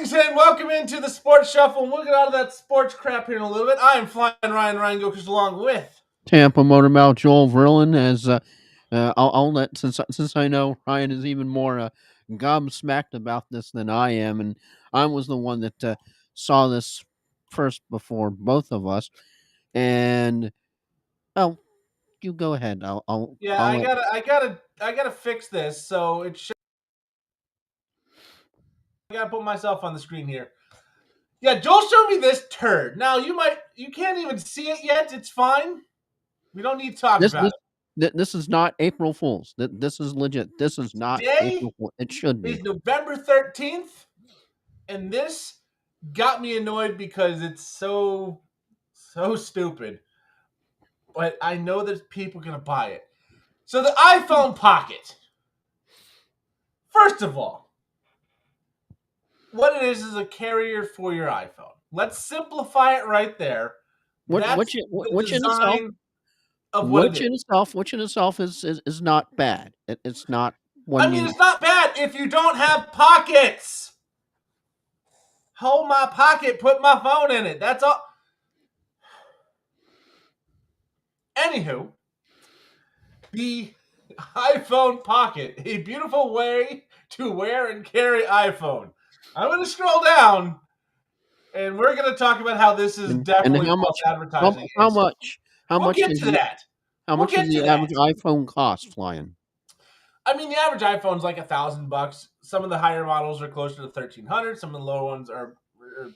Greetings and welcome into the Sports Shuffle. And we'll get out of that sports crap here in a little bit. I am Flying Ryan Gokers along with Tampa Motor Mouth Joel Verlin. As I'll let since I know Ryan is even more gobsmacked about this than I am, and I was the one that saw this first before both of us. And oh, you go ahead. Yeah, I'll I let. gotta fix this. So I gotta put myself on the screen here. Yeah, Joel showed me this turd. Now you can't even see it yet. It's fine. We don't need to talk This about this it. this is not April Fools. This is legit. This is not Today April Fool. It should is be. November 13th, and this got me annoyed because it's so stupid. But I know there's people gonna buy it. So the iPhone Pocket. First of all, what it is a carrier for your iPhone. Let's simplify it right there. That's the Which in itself design of what it is. which in itself is not bad. It's not I when mean, you. it's not bad if you don't have pockets. Hold my pocket, put my phone in it. That's all. Anywho, the iPhone Pocket, a beautiful way to wear and carry iPhone. I'm going to scroll down, and we're going to talk about how this is And definitely how false much advertising. how much how We'll much get does to that. how We'll much does get to the that. average iPhone cost flying? I mean, the average iPhone's like $1,000. Some of the higher models are closer to 1,300. Some of the lower ones are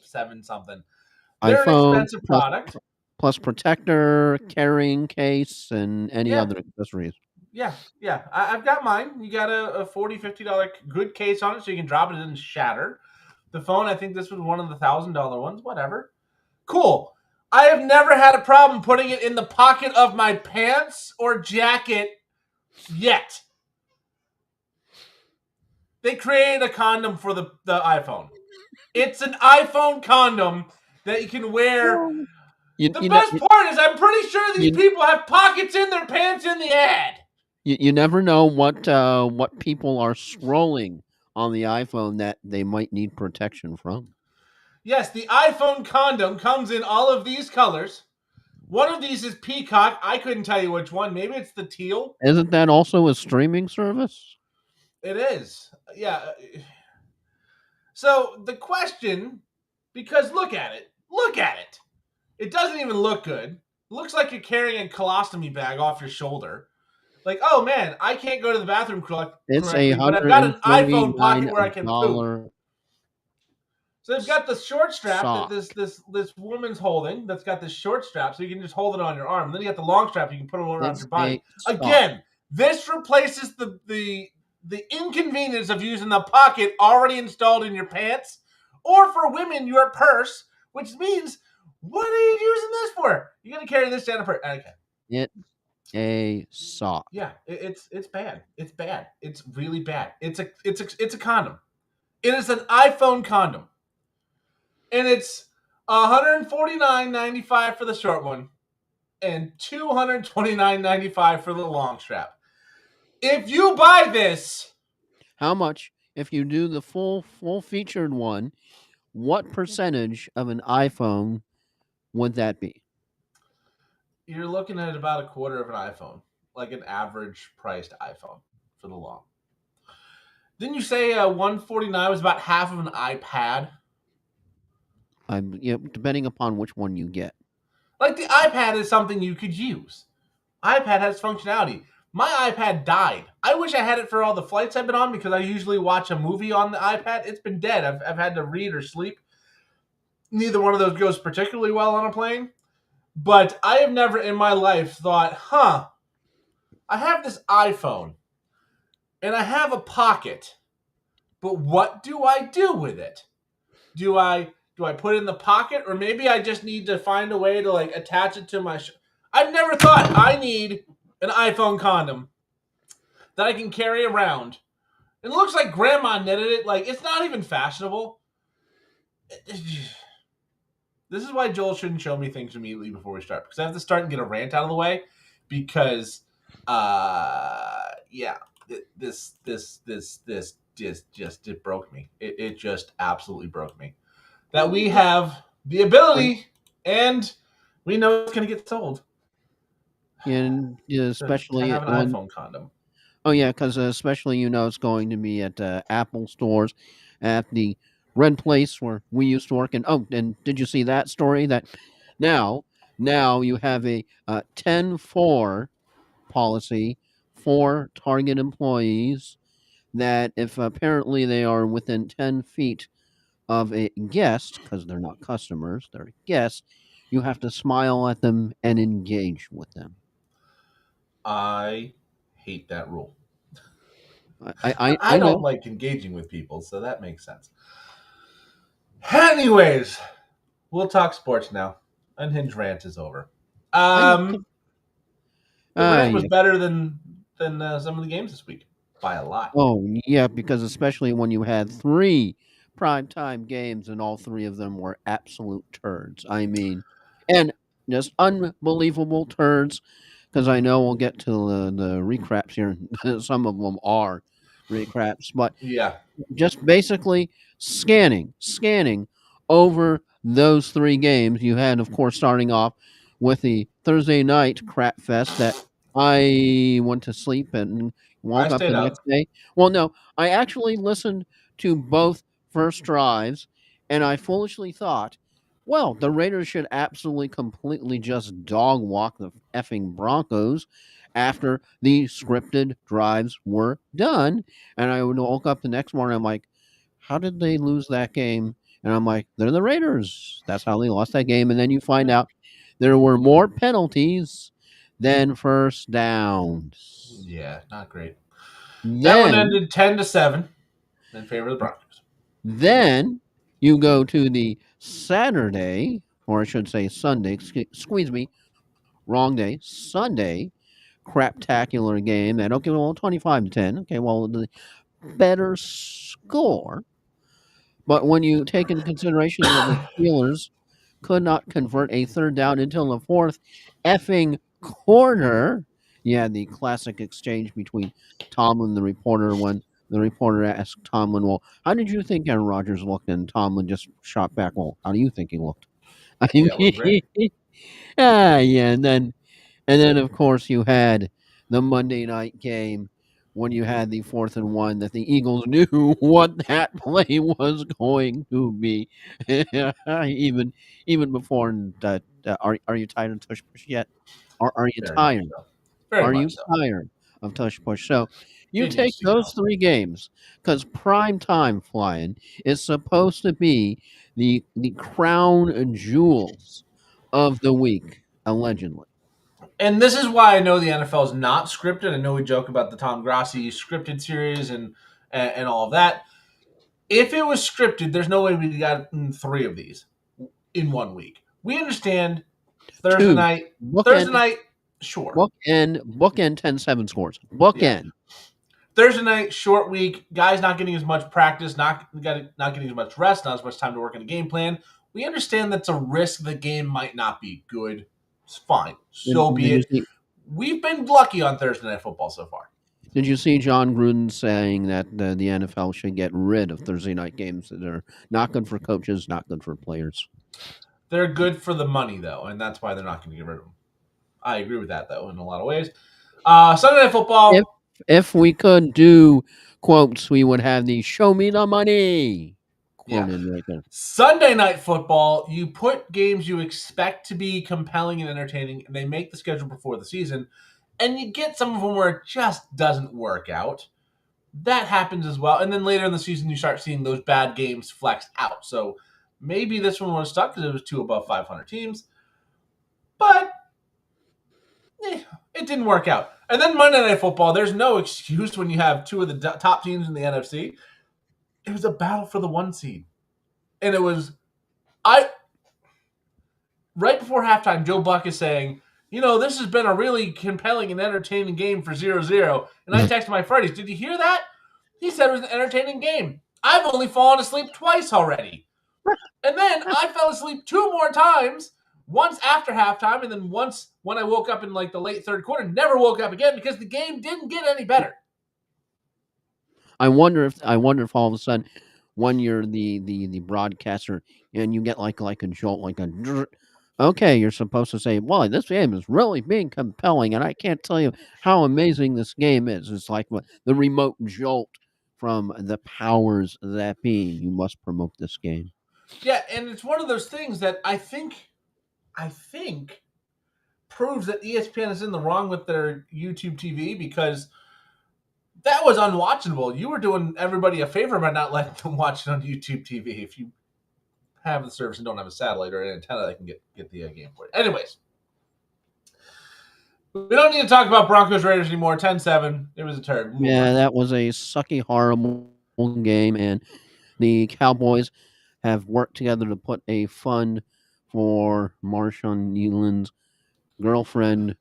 seven something. They're an iPhone expensive product. plus protector, carrying case, and any Yeah, other accessories. yeah. I've got mine. You got a $40, $50 good case on it, so you can drop it and shatter. The phone, I think this was one of the $1,000 ones. Whatever. Cool. I have never had a problem putting it in the pocket of my pants or jacket yet. They created a condom for the iPhone. It's an iPhone condom that you can wear. Well, you The you, ne- best part is I'm pretty sure these you, people have pockets in their pants in the ad. you never know what people are scrolling on the iPhone that they might need protection from. Yes, the iPhone condom comes in all of these colors. One of these is peacock. I couldn't tell you which one. Maybe it's the teal. Isn't that also a streaming service? It is. Yeah. So the question, because look at it. Look at it. It doesn't even look good. It looks like you're carrying a colostomy bag off your shoulder. Like, oh man, I can't go to the bathroom It's a correctly, but I've hundred got an and forty iPhone nine pocket where I can poop. dollar So they've got the short strap that sock. this woman's holding. That's got this short strap, so you can just hold it on your arm. And then you got the long strap you can put it around It's your body. a sock. Again, this replaces the inconvenience of using the pocket already installed in your pants, or for women, your purse. Which means, what are you using this for? You're gonna carry this down a purse. Okay. It's a sock. Yeah, it's bad. It's bad. It's really bad. It's a condom. It is an iPhone condom, and it's $149.95 for the short one, and $229.95 for the long strap. If you buy this, How much if you do the full featured one? What percentage of an iPhone would that be? you're looking at about a quarter of an iPhone, like an average priced iPhone for the long. Didn't you say 149 was about half of an iPad? Depending upon which one you get. Like the iPad is something you could use. iPad has functionality. My iPad died. I wish I had it for all the flights I've been on because I usually watch a movie on the iPad. It's been dead. I've had to read or sleep. Neither one of those goes particularly well on a plane. But I have never in my life thought, I have this iPhone and I have a pocket, but what do I do with it? Do I put it in the pocket, or maybe I just need to find a way to like attach it to my? I've never thought I need an iPhone condom that I can carry around. It looks like grandma knitted it. Like, it's not even fashionable. This is why Joel shouldn't show me things immediately before we start, because I have to start and get a rant out of the way. Because, yeah, this just it broke me. It just absolutely broke me that we have the ability and we know it's going to get sold and to especially have an on. iPhone condom. Oh yeah, because especially it's going to be at Apple stores, at the Red Place where we used to work. And oh, and did you see that story that now now you have a 10-4 policy for Target employees that if apparently they are within 10 feet of a guest, because they're not customers, they're guests, you have to smile at them and engage with them. I hate that rule. I I don't know. like engaging with people, so that makes sense. Anyways, we'll talk sports now. Unhinged rant is over. I know. The rant was Yeah. better than some of the games this week by a lot. Oh, yeah, because especially when you had 3 primetime games and all 3 of them were absolute turds. I mean, and just unbelievable turds. Because I know we'll get to the recraps here. Some of them are recraps, but Yeah, just basically scanning over those 3 games. You had, of course, starting off with the Thursday night crap fest that I went to sleep and I woke up stayed the next up. day. Well, no, I actually listened to both first drives, and I foolishly thought, well, the Raiders should absolutely completely just dog walk the effing Broncos after the scripted drives were done. And I woke up the next morning, I'm like, how did they lose that game? And I'm like, they're the Raiders. That's how they lost that game. And then you find out there were more penalties than first downs. Yeah, not great. That one Then, ended 10-7 in favor of the Broncos. then you go to the Saturday, or I should say Sunday, squeeze me, wrong day, Sunday, craptacular game. And okay, well, 25-10. Okay, well, the better score. But when you take into consideration that the Steelers could not convert a third down until the fourth effing quarter, you had the classic exchange between Tomlin and the reporter when the reporter asked Tomlin, well, how did you think Aaron Rodgers looked? And Tomlin just shot back, well, how do you think he looked? I Yeah, it looked great. mean, yeah, and then, of course, you had the Monday night game when you had the 4th and 1 that the Eagles knew what that play was going to be. even even before that, are you tired of tush push yet? Are you Very much tired? so. Very Are much you so. tired of tush push? So you It take needs to those go. 3 games because prime time flying is supposed to be the crown jewels of the week, allegedly. And this is why I know the NFL is not scripted. I know we joke about the Tom Grassi scripted series and all of that. If it was scripted, there's no way we got three of these in 1 week. We understand Thursday Two, night. Thursday bookend, night, sure. bookend 10-7 scores. Yeah. Bookend. Thursday night, short week. Guys not getting as much practice, not getting as much rest, not as much time to work on a game plan. We understand that's a risk. The game might not be good. It's fine. So be Did you it. see? We've been lucky on Thursday night football so far. Did you see John Gruden saying that the NFL should get rid of Thursday night games that are not good for coaches, not good for players? They're good for the money though, and that's why they're not going to get rid of them. I agree with that though in a lot of ways. Sunday night If football. if we could do quotes, we would have the "Show me the money" Yeah. quoted right there. Sunday night football, you put games you expect to be compelling and entertaining, and they make the schedule before the season, and you get some of them where it just doesn't work out. That happens as well. And then later in the season, you start seeing those bad games flex out. So maybe this one was stuck because it was two above 500 teams, but it didn't work out. And then Monday Night Football, there's no excuse when you have two of the top teams in the NFC. It was a battle for the 1 seed. And it was, I right before halftime, Joe Buck is saying, this has been a really compelling and entertaining game for 0-0. And I texted my buddies, did you hear that? He said it was an entertaining game. I've only fallen asleep twice already. And then I fell asleep 2 more times, once after halftime, and then once when I woke up in like the late third quarter, never woke up again because the game didn't get any better. I wonder if all of a sudden, when you're the broadcaster and you get like a jolt, like a drrrt, okay, you're supposed to say, "Well, this game is really being compelling, and I can't tell you how amazing this game is." It's like what the remote jolt from the powers that be. You must promote this game. Yeah, and it's one of those things that I think proves that ESPN is in the wrong with their YouTube TV because that was unwatchable. You were doing everybody a favor by not letting them watch it on YouTube TV. If you have the service and don't have a satellite or an antenna that can get the game for you. Anyways, we don't need to talk about Broncos Raiders anymore. 10-7. It was a turd. Move on. Yeah, that was a sucky, horrible game, and the Cowboys have worked together to put a fund for Marshawn Nealon's girlfriend,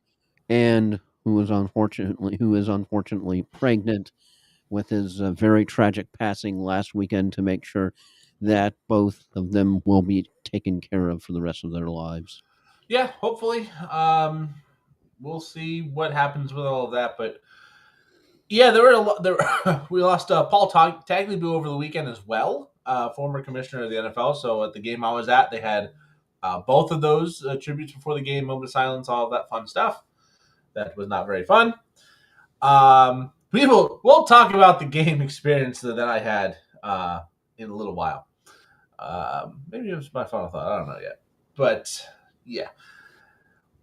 and who is unfortunately pregnant with his very tragic passing last weekend, to make sure that both of them will be taken care of for the rest of their lives. Yeah, hopefully. We'll see what happens with all of that, but yeah, there were a lot. We lost Paul Tagliabue over the weekend as well, former commissioner of the NFL. So at the game I was at, they had both of those tributes before the game, moment of silence, all of that fun stuff. That was not very fun. We'll talk about the game experience that I had in a little while. Maybe it was my final thought. I don't know yet, but yeah,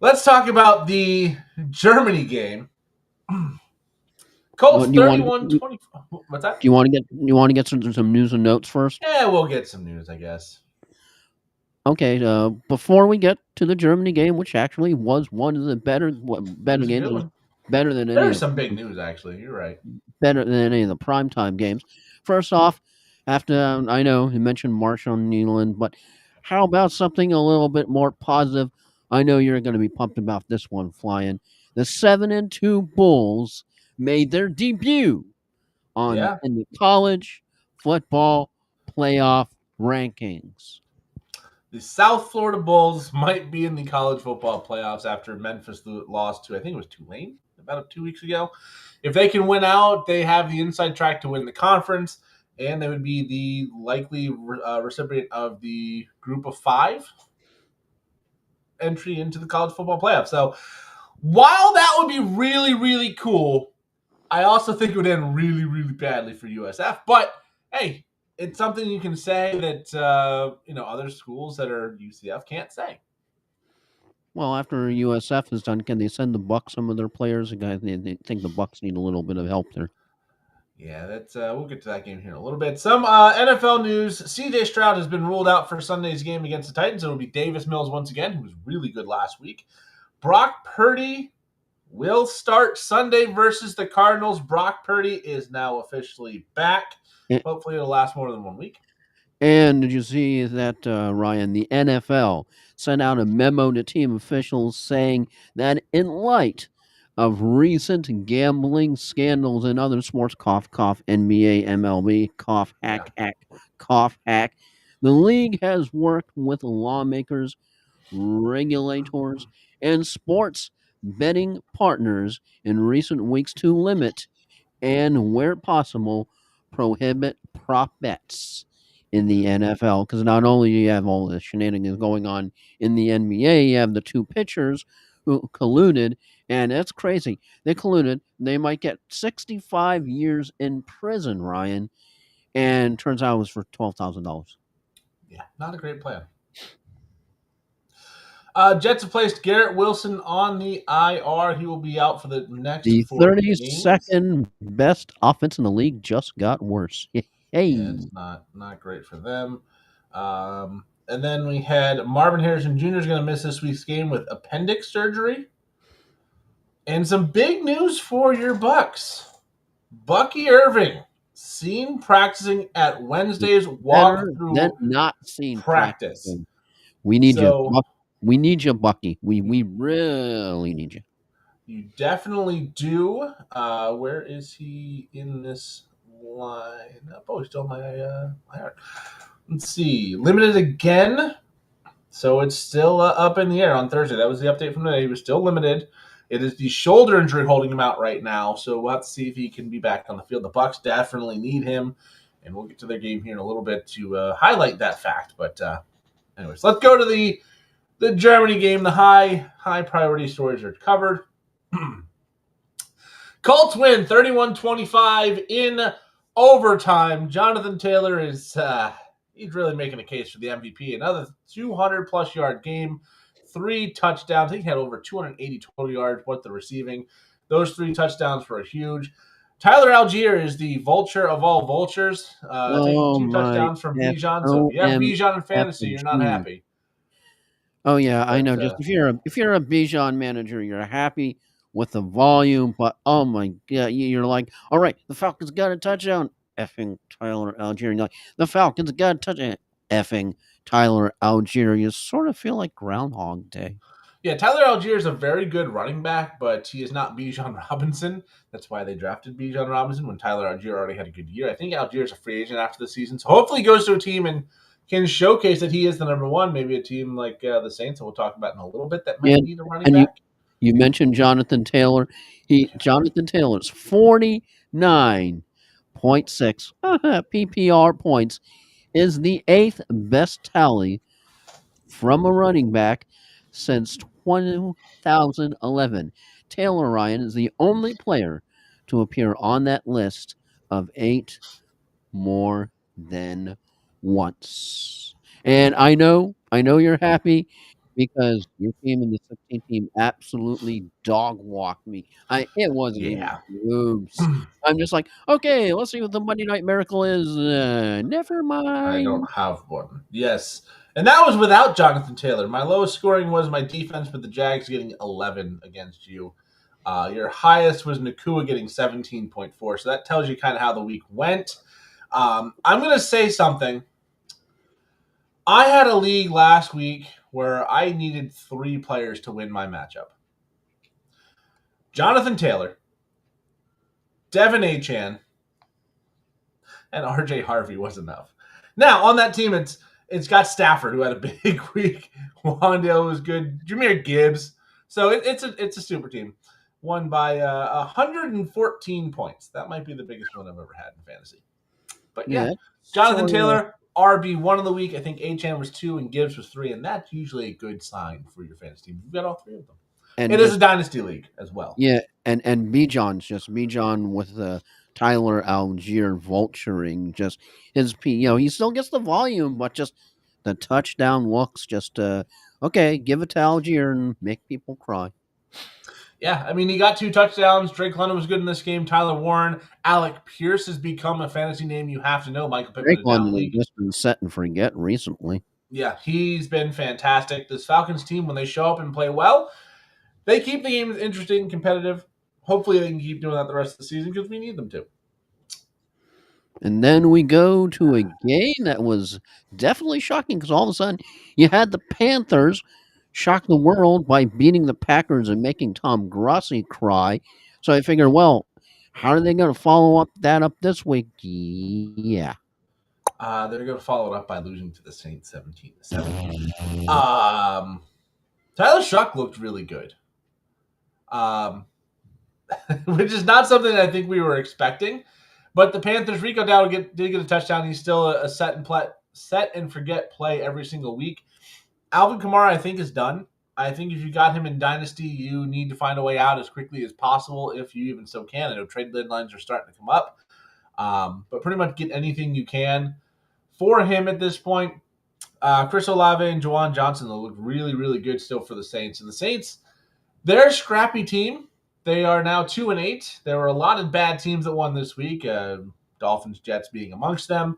let's talk about the Germany game. Well, Colts do you want 31-20. What's that? do you want to get some news and notes first? Yeah, we'll get some news, I guess. Okay, before we get to the Germany game, which actually was one of the It better was a games, good it was one. better than any There's of some big the news, actually. You're right. primetime games. First off, after I know you mentioned Marshawn Nealon, but how about something a little bit more positive? I know you're going to be pumped about this one, flying. The 7-2 Bulls made their debut on Yeah. in the college football playoff rankings. The South Florida Bulls might be in the college football playoffs after Memphis lost to, I think it was Tulane about 2 weeks ago. If they can win out, they have the inside track to win the conference, and they would be the likely recipient of the group of five entry into the college football playoffs. So while that would be really, really cool, I also think it would end really, really badly for USF. But hey, it's something you can say that other schools that are UCF can't say. Well, after USF is done, can they send the Bucks some of their players? They think the Bucks need a little bit of help there. Yeah, that's we'll get to that game here in a little bit. Some NFL news: CJ Stroud has been ruled out for Sunday's game against the Titans. It'll be Davis Mills once again, who was really good last week. Brock Purdy will start Sunday versus the Cardinals. Brock Purdy is now officially back. A- Hopefully, it'll last more than 1 week. And did you see that, Ryan? The NFL sent out a memo to team officials saying that in light of recent gambling scandals and other sports, cough, cough, NBA, MLB, cough, Yeah. hack, hack, cough, hack, the league has worked with lawmakers, regulators, and sports betting partners in recent weeks to limit and, where possible, prohibit prop bets in the NFL. Because not only do you have all the shenanigans going on in the NBA, you have the two pitchers who colluded, and that's crazy. They colluded. They might get 65 years in prison, Ryan, and turns out it was for $12,000. Yeah, not a great plan. Jets have placed Garrett Wilson on the IR. He will be out for the next The 4 games. 32nd best offense in the league just got worse. Yeah, Hey. it's not great for them. And then we had Marvin Harrison Jr. is going to miss this week's game with appendix surgery. And some big news for your Bucks. Bucky Irving seen practicing at Wednesday's Better than walkthrough not seen practice. practicing. We need you. So We need you, Bucky. We really need you. you definitely do. Where is he in this line? Oh, he's still my IR. Let's see. Limited again. So it's still up in the air on Thursday. That was the update from today. He was still limited. It is the shoulder injury holding him out right now, so we'll have to see if he can be back on the field. The Bucks definitely need him, and we'll get to their game here in a little bit to highlight that fact. But anyways, let's go to the Germany game. The high priority stories are covered. Colts win 31-25 in overtime. Jonathan Taylor is he's really making a case for the MVP. Another 200-plus yard game, 3 touchdowns. I think he had over 280 total yards with the receiving. Those 3 touchdowns were huge. Tyler Algier is the vulture of all vultures, taking Oh 2 my touchdowns from Bijan. So if you have Bijan in fantasy, you're not OMFG. happy. Oh yeah, I But know. Just if you're a Bijan manager, you're happy with the volume, but oh my god, you're like, all right, the Falcons got a touchdown, effing Tyler Algier. You're like, the Falcons got a touchdown, effing Tyler Algier. You sort of feel like Groundhog Day. yeah, Tyler Algier is a very good running back, but he is not Bijan Robinson. That's why they drafted Bijan Robinson when Tyler Algier already had a good year. I think Algier is a free agent after the season, so hopefully he goes to a team and can showcase that he is the number one. Maybe a team like the Saints, that we'll talk about in a little bit, that Yeah, might need a running and you back. you mentioned Jonathan Taylor. Jonathan Taylor's 49.6 PPR points is the 8th best tally from a running back since 2011. Taylor Ryan is the only player to appear on that list of 8 more than once. And I know you're happy because your team and the 16 team absolutely dog walked me. It wasn't even Yeah. close. I'm just like, okay, let's see what the Monday Night Miracle is. Never I don't mind. have one. Yes. And that was without Jonathan Taylor. My lowest scoring was my defense, with the Jags getting 11 against you. Your highest was Nakua getting 17.4. So that tells you kind of how the week went. I'm going to say something. I had a league last week where I needed 3 players to win my matchup: Jonathan Taylor, Devin Achan, and RJ Harvey was enough. Now on that team, it's got Stafford, who had a big week. Wandale was good. Jameer Gibbs. So it's a super team. Won by 114 points. That might be the biggest one I've ever had in fantasy. But Yeah, yeah, that's Jonathan sort of Taylor, RB1 of the week. I think Achan was 2 and Gibbs was 3, and that's usually a good sign for your fantasy team. You've got all 3 of them. and It is a just dynasty league as well. yeah, and Bijan's just Bijan with the Tyler Algier vulturing just he still gets the volume, but just the touchdown looks just okay, give it to Algier and make people cry. Yeah, I mean, he got 2 touchdowns. Drake London was good in this game. Tyler Warren, Alec Pierce has become a fantasy name you have to know. Michael Pittman Drake in a down London has league. just been set and forget recently. Yeah, he's been fantastic. This Falcons team, when they show up and play well, they keep the games interesting and competitive. Hopefully, they can keep doing that the rest of the season because we need them to. And then we go to a game that was definitely shocking because all of a sudden you had the Panthers shock the world by beating the Packers and making Tom Grossi cry. So I figured, well, how are they going to follow up that up this week? Yeah. They're going to follow it up by losing to the Saints 17-7. Um, Tyler Shuck looked really good, which is not something I think we were expecting. But the Panthers, Rico Dowd did get a touchdown. He's still a set and forget play every single week. Alvin Kamara, I think, is done. I think if you got him in Dynasty, you need to find a way out as quickly as possible, if you even so can. I know trade deadlines are starting to come up, but pretty much get anything you can for him at this point. Chris Olave and Juwan Johnson look really, really good still for the Saints. And the Saints, they're a scrappy team. They are now 2-8. There were a lot of bad teams that won this week, Dolphins, Jets being amongst them.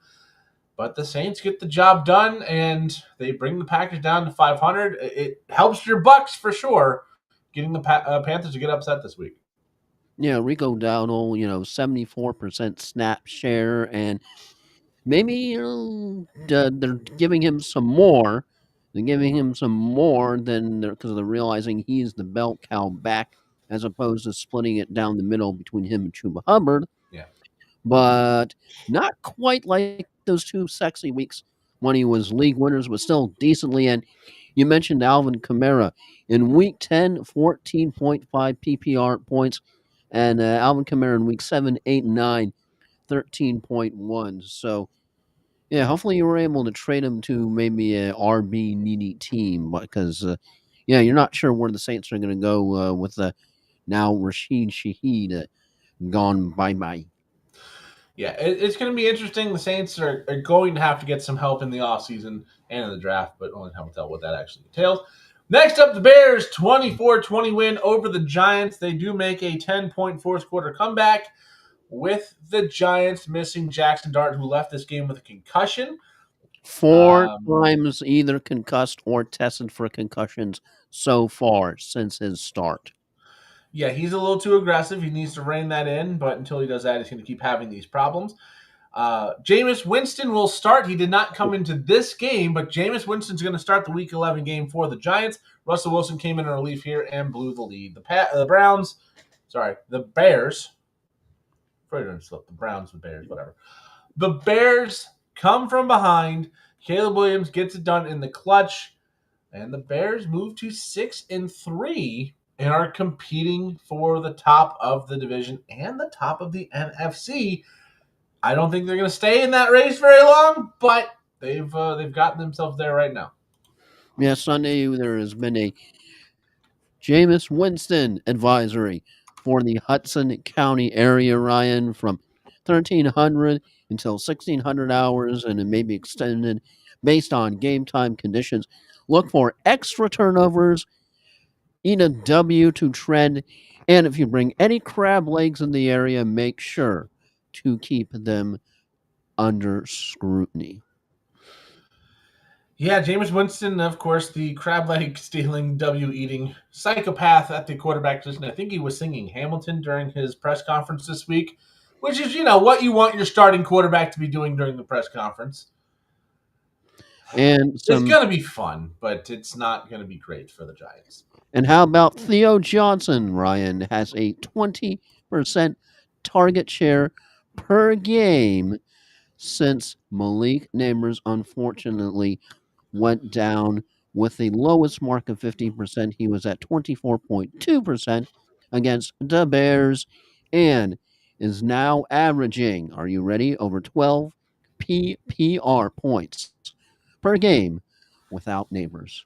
But the Saints get the job done, and they bring the Packers down to 500. It helps your Bucks for sure, getting the Panthers to get upset this week. Yeah, Rico Dowdle, 74% snap share, and maybe they're giving him some more. They're giving him some more than because they're realizing he's the bell cow back, as opposed to splitting it down the middle between him and Chuba Hubbard. Yeah. But not quite like those 2 sexy weeks when he was league winners, but still decently. And You mentioned Alvin Kamara. In week 10, 14.5 PPR points, and Alvin Kamara in week 7, 8, and 9, 13.1. So, yeah, hopefully you were able to trade him to maybe a RB needy team because, yeah, you're not sure where the Saints are going to go with now Rashid Shaheed gone bye bye. Yeah, it's going to be interesting. The Saints are going to have to get some help in the offseason and in the draft, but only time will tell what that actually entails. Next up, the Bears 24-20 win over the Giants. They do make a 10-point fourth quarter comeback with the Giants missing Jackson Dart, who left this game with a concussion. Four Um, times either concussed or tested for concussions so far since his start. yeah, he's a little too aggressive. He needs to rein that in, but until he does that, he's going to keep having these problems. Jameis Winston will start. He did not come into this game, but Jameis Winston's going to start the Week 11 game for the Giants. Russell Wilson came in relief here and blew the lead. The Bears. Freudian slip. The Browns, the Bears, whatever. The Bears come from behind. Caleb Williams gets it done in the clutch, and the Bears move to 6-3 and are competing for the top of the division and the top of the NFC. I don't think they're going to stay in that race very long, but they've gotten themselves there right now. Yeah, Sunday there has been a Jameis Winston advisory for the Hudson County area, Ryan, from 1300 until 1600 hours, and it may be extended based on game time conditions. Look for extra turnovers, eat a W to trend, and if you bring any crab legs in the area, make sure to keep them under scrutiny. Yeah, Jameis Winston, of course, the crab leg stealing, W eating psychopath at the quarterback position. I think he was singing Hamilton during his press conference this week, which is, what you want your starting quarterback to be doing during the press conference. And It's some going to be fun, but it's not going to be great for the Giants. And how about Theo Johnson, Ryan, has a 20% target share per game since Malik Neighbors unfortunately went down with the lowest mark of 50%. He was at 24.2% against the Bears and is now averaging, are you ready, over 12 PPR points per game without Neighbors.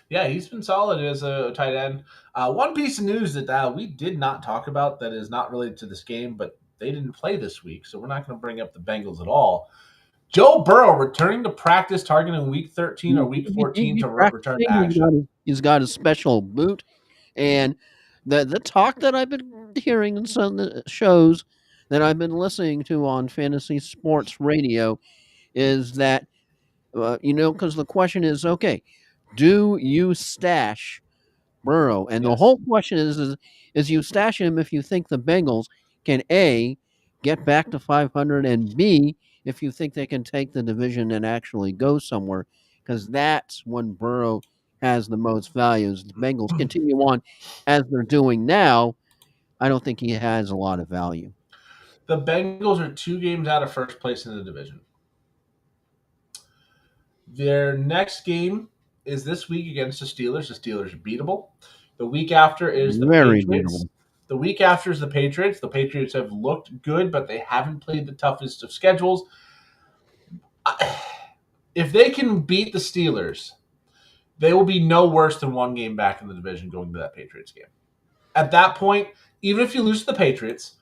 Yeah, he's been solid as a tight end. One piece of news that we did not talk about that is not related to this game, but they didn't play this week, so we're not going to bring up the Bengals at all. Joe Burrow returning to practice, targeting week 13 or week He'd 14 be to return to practicing. action. He's got a special boot, and the talk that I've been hearing in some of the shows that I've been listening to on fantasy sports radio is that because the question is, okay, do you stash Burrow? And the Yes. whole question is you stash him if you think the Bengals can A, get back to 500, and B, if you think they can take the division and actually go somewhere, because that's when Burrow has the most values. The Bengals continue on as they're doing now. I don't think he has a lot of value. The Bengals are 2 games out of first place in the division. Their next game is this week against the Steelers. The Steelers are beatable. The week after is the Very Patriots. beatable. The week after is the Patriots. The Patriots have looked good, but they haven't played the toughest of schedules. If they can beat the Steelers, they will be no worse than 1 game back in the division going to that Patriots game. At that point, even if you lose to the Patriots,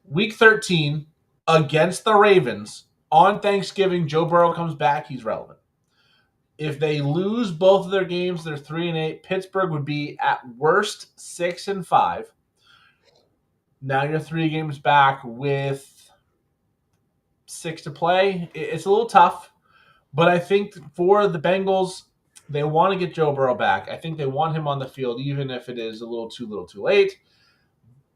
week 13 against the Ravens on Thanksgiving, Joe Burrow comes back. He's relevant. If they lose both of their games, they're 3-8. Pittsburgh would be at worst 6-5. Now you're 3 games back with 6 to play. It's a little tough, but I think for the Bengals, they want to get Joe Burrow back. I think they want him on the field, even if it is a little too late.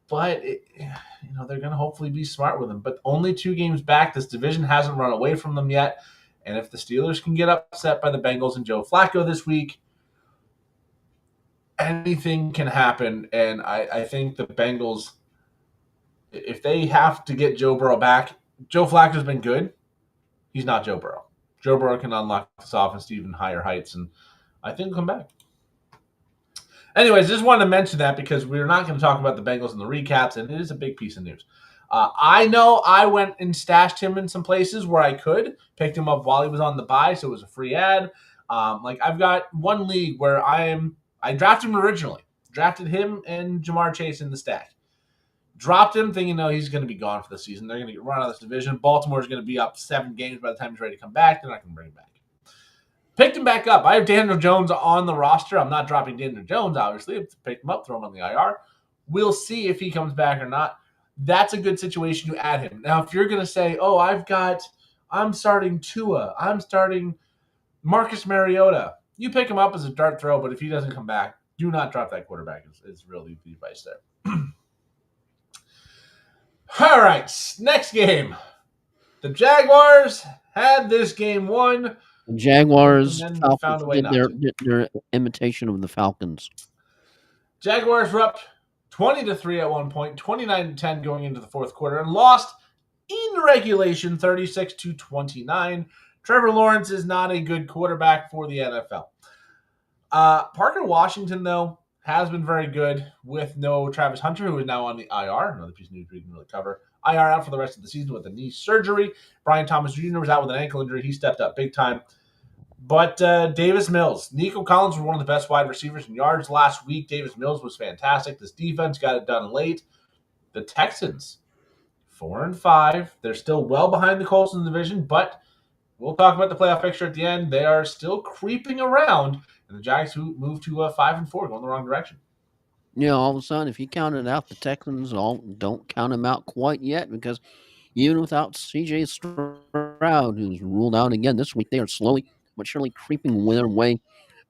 But they're going to hopefully be smart with him. But only 2 games back. This division hasn't run away from them yet. And if the Steelers can get upset by the Bengals and Joe Flacco this week, anything can happen. And I think the Bengals, if they have to get Joe Burrow back, Joe Flacco's been good. He's not Joe Burrow. Joe Burrow can unlock this offense to even higher heights. And I think he'll come back. Anyways, just wanted to mention that because we're not going to talk about the Bengals in the recaps, and it is a big piece of news. I know I went and stashed him in some places where I could, picked him up while he was on the bye, so it was a free ad. Like I've got one league where I drafted him originally, drafted him and Jamar Chase in the stack. Dropped him thinking, no, he's going to be gone for the season. They're going to get run out of this division. Baltimore's going to be up 7 games by the time he's ready to come back. They're not going to bring him back. Picked him back up. I have Daniel Jones on the roster. I'm not dropping Daniel Jones, obviously. I picked him up, throw him on the IR. We'll see if he comes back or not. That's a good situation to add him. Now, if you're going to say, oh, I'm starting Tua, I'm starting Marcus Mariota, you pick him up as a dart throw, but if he doesn't come back, do not drop that quarterback is really the advice there. All right, next game. The Jaguars had this game won, The and Jaguars, then found Falcons a way did not their to. did their imitation of the Falcons. Jaguars were up 20-3 at one point, 29-10 going into the fourth quarter, and lost in regulation 36-29. Trevor Lawrence is not a good quarterback for the NFL. Parker Washington, though, has been very good with no Travis Hunter, who is now on the IR. Another piece of news we didn't really cover. IR out for the rest of the season with a knee surgery. Brian Thomas Jr. was out with an ankle injury. He stepped up big time. But Davis Mills, Nico Collins was one of the best wide receivers in yards last week. Davis Mills was fantastic. This defense got it done late. The Texans, 4-5. They're still well behind the Colts in the division, but we'll talk about the playoff picture at the end. They are still creeping around, and the Giants moved to 5-4, going the wrong direction. All of a sudden, if you counted out the Texans, don't count them out quite yet because even without C.J. Stroud, who's ruled out again this week, they are slowly but surely creeping their way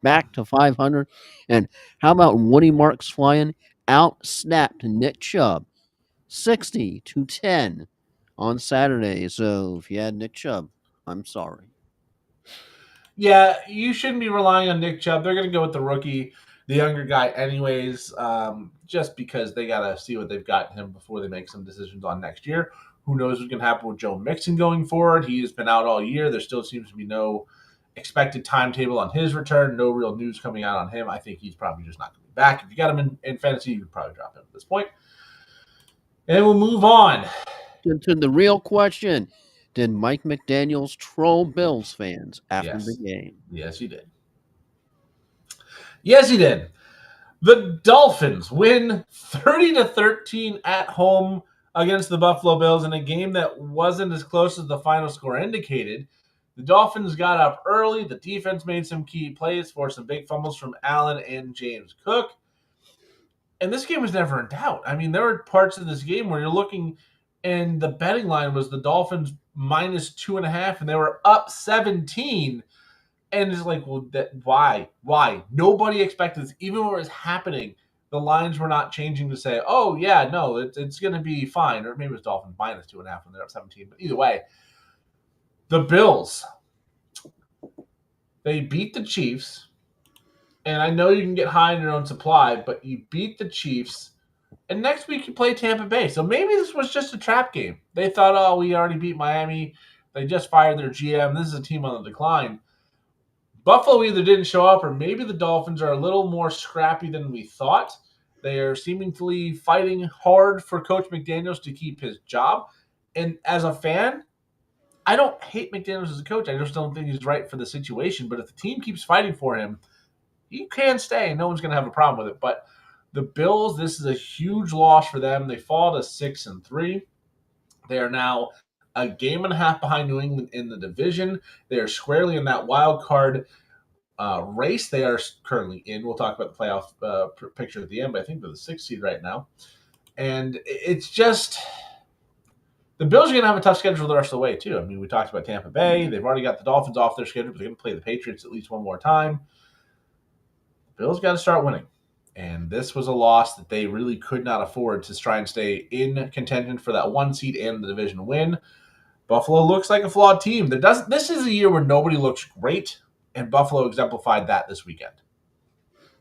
back to 500. And how about Woody Marks flying out snapped Nick Chubb 60-10 on Saturday. So if you had Nick Chubb, I'm sorry. Yeah, you shouldn't be relying on Nick Chubb. They're going to go with the rookie, the younger guy, anyways, just because they got to see what they've got in him before they make some decisions on next year. Who knows what's going to happen with Joe Mixon going forward? He has been out all year. There still seems to be no expected timetable on his return. No real news coming out on him. I think he's probably just not going to be back. If you got him in fantasy, you could probably drop him at this point. And we'll move on. To the real question, did Mike McDaniels troll Bills fans after the Yes. game? Yes, he did. Yes, he did. The Dolphins win 30-13 at home against the Buffalo Bills in a game that wasn't as close as the final score indicated. The Dolphins got up early. The defense made some key plays for some big fumbles from Allen and James Cook. And this game was never in doubt. I mean, there were parts of this game where you're looking and the betting line was the Dolphins minus 2.5, and they were up 17. And it's like, well, why? Why? Nobody expected this. Even when it was happening, the lines were not changing to say, oh, yeah, no, it's going to be fine. Or maybe it was Dolphins minus 2.5 when they're up 17. But either way, the Bills, they beat the Chiefs. And I know you can get high in your own supply, but you beat the Chiefs. And next week you play Tampa Bay. So maybe this was just a trap game. They thought, oh, we already beat Miami. They just fired their GM. This is a team on the decline. Buffalo either didn't show up or maybe the Dolphins are a little more scrappy than we thought. They are seemingly fighting hard for Coach McDaniels to keep his job. And as a fan, I don't hate McDaniels as a coach. I just don't think he's right for the situation. But if the team keeps fighting for him, he can stay. No one's going to have a problem with it. But the Bills, this is a huge loss for them. They fall to 6-3. They are now a game and a half behind New England in the division. They are squarely in that wild card race. They are currently in. We'll talk about the playoff picture at the end, but I think they're the 6th seed right now. And it's just the Bills are going to have a tough schedule the rest of the way, too. I mean, we talked about Tampa Bay. They've already got the Dolphins off their schedule, but they're going to play the Patriots at least one more time. The Bills got to start winning. And this was a loss that they really could not afford to try and stay in contention for that 1 seed and the division win. Buffalo looks like a flawed team. This is a year where nobody looks great, and Buffalo exemplified that this weekend.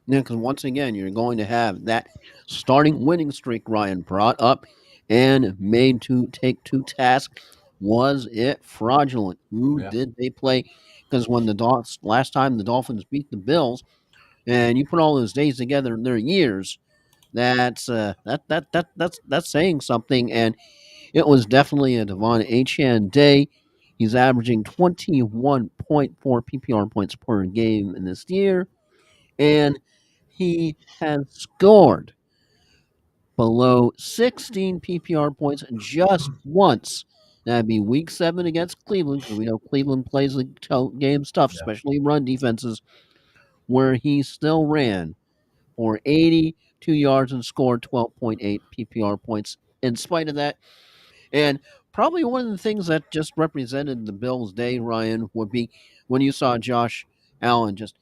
Yeah, because once again, you're going to have that starting winning streak Ryan brought up and made to take to task. Was it fraudulent? Who Yeah. did they play because when last time the Dolphins beat the Bills, and you put all those days together, they're years. That's saying something, and it was definitely a Devon Achane day. He's averaging 21.4 PPR points per game in this year, and he has scored below 16 PPR points just once. That'd be week 7 against Cleveland, because we know Cleveland plays the game stuff, Yeah. especially run defenses, where he still ran for 82 yards and scored 12.8 PPR points in spite of that. And probably one of the things that just represented the Bills' day, Ryan, would be when you saw Josh Allen just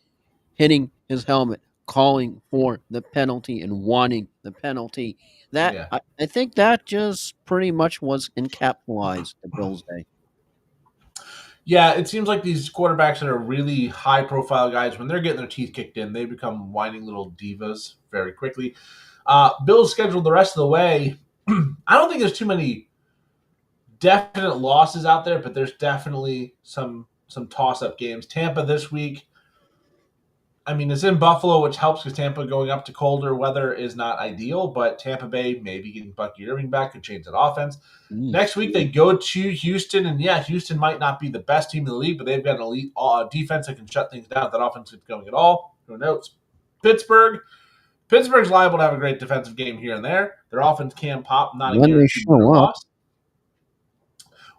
hitting his helmet, calling for the penalty and wanting the penalty. That Yeah. I think that just pretty much was encapsulated the Bills' day. Yeah, it seems like these quarterbacks that are really high profile guys, when they're getting their teeth kicked in, they become whining little divas very quickly. Bills scheduled the rest of the way. I don't think there's too many definite losses out there, but there's definitely some toss up games. Tampa this week. I mean, it's in Buffalo, which helps because Tampa going up to colder weather is not ideal. But Tampa Bay maybe getting Bucky Irving back could change that offense. Eesh. Next week they go to Houston, and yeah, Houston might not be the best team in the league, but they've got an elite defense that can shut things down if that offense is going at all. Who knows? Pittsburgh. Pittsburgh's liable to have a great defensive game here and there. Their offense can pop, not a When they guaranteed win or show up, loss.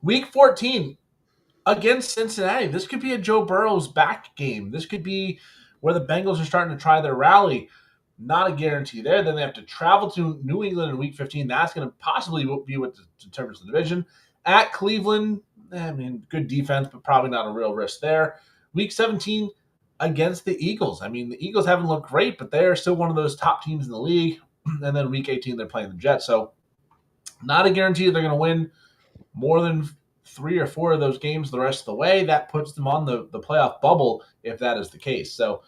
Week 14 against Cincinnati. This could be a Joe Burrow's back game. This could be where the Bengals are starting to try their rally. Not a guarantee there. Then they have to travel to New England in Week 15. That's going to possibly be what determines the division. At Cleveland, I mean, good defense, but probably not a real risk there. Week 17 against the Eagles. I mean, the Eagles haven't looked great, but they're still one of those top teams in the league. And then Week 18, they're playing the Jets. So not a guarantee that they're going to win more than 3 or 4 of those games the rest of the way. That puts them on the playoff bubble if that is the case. So,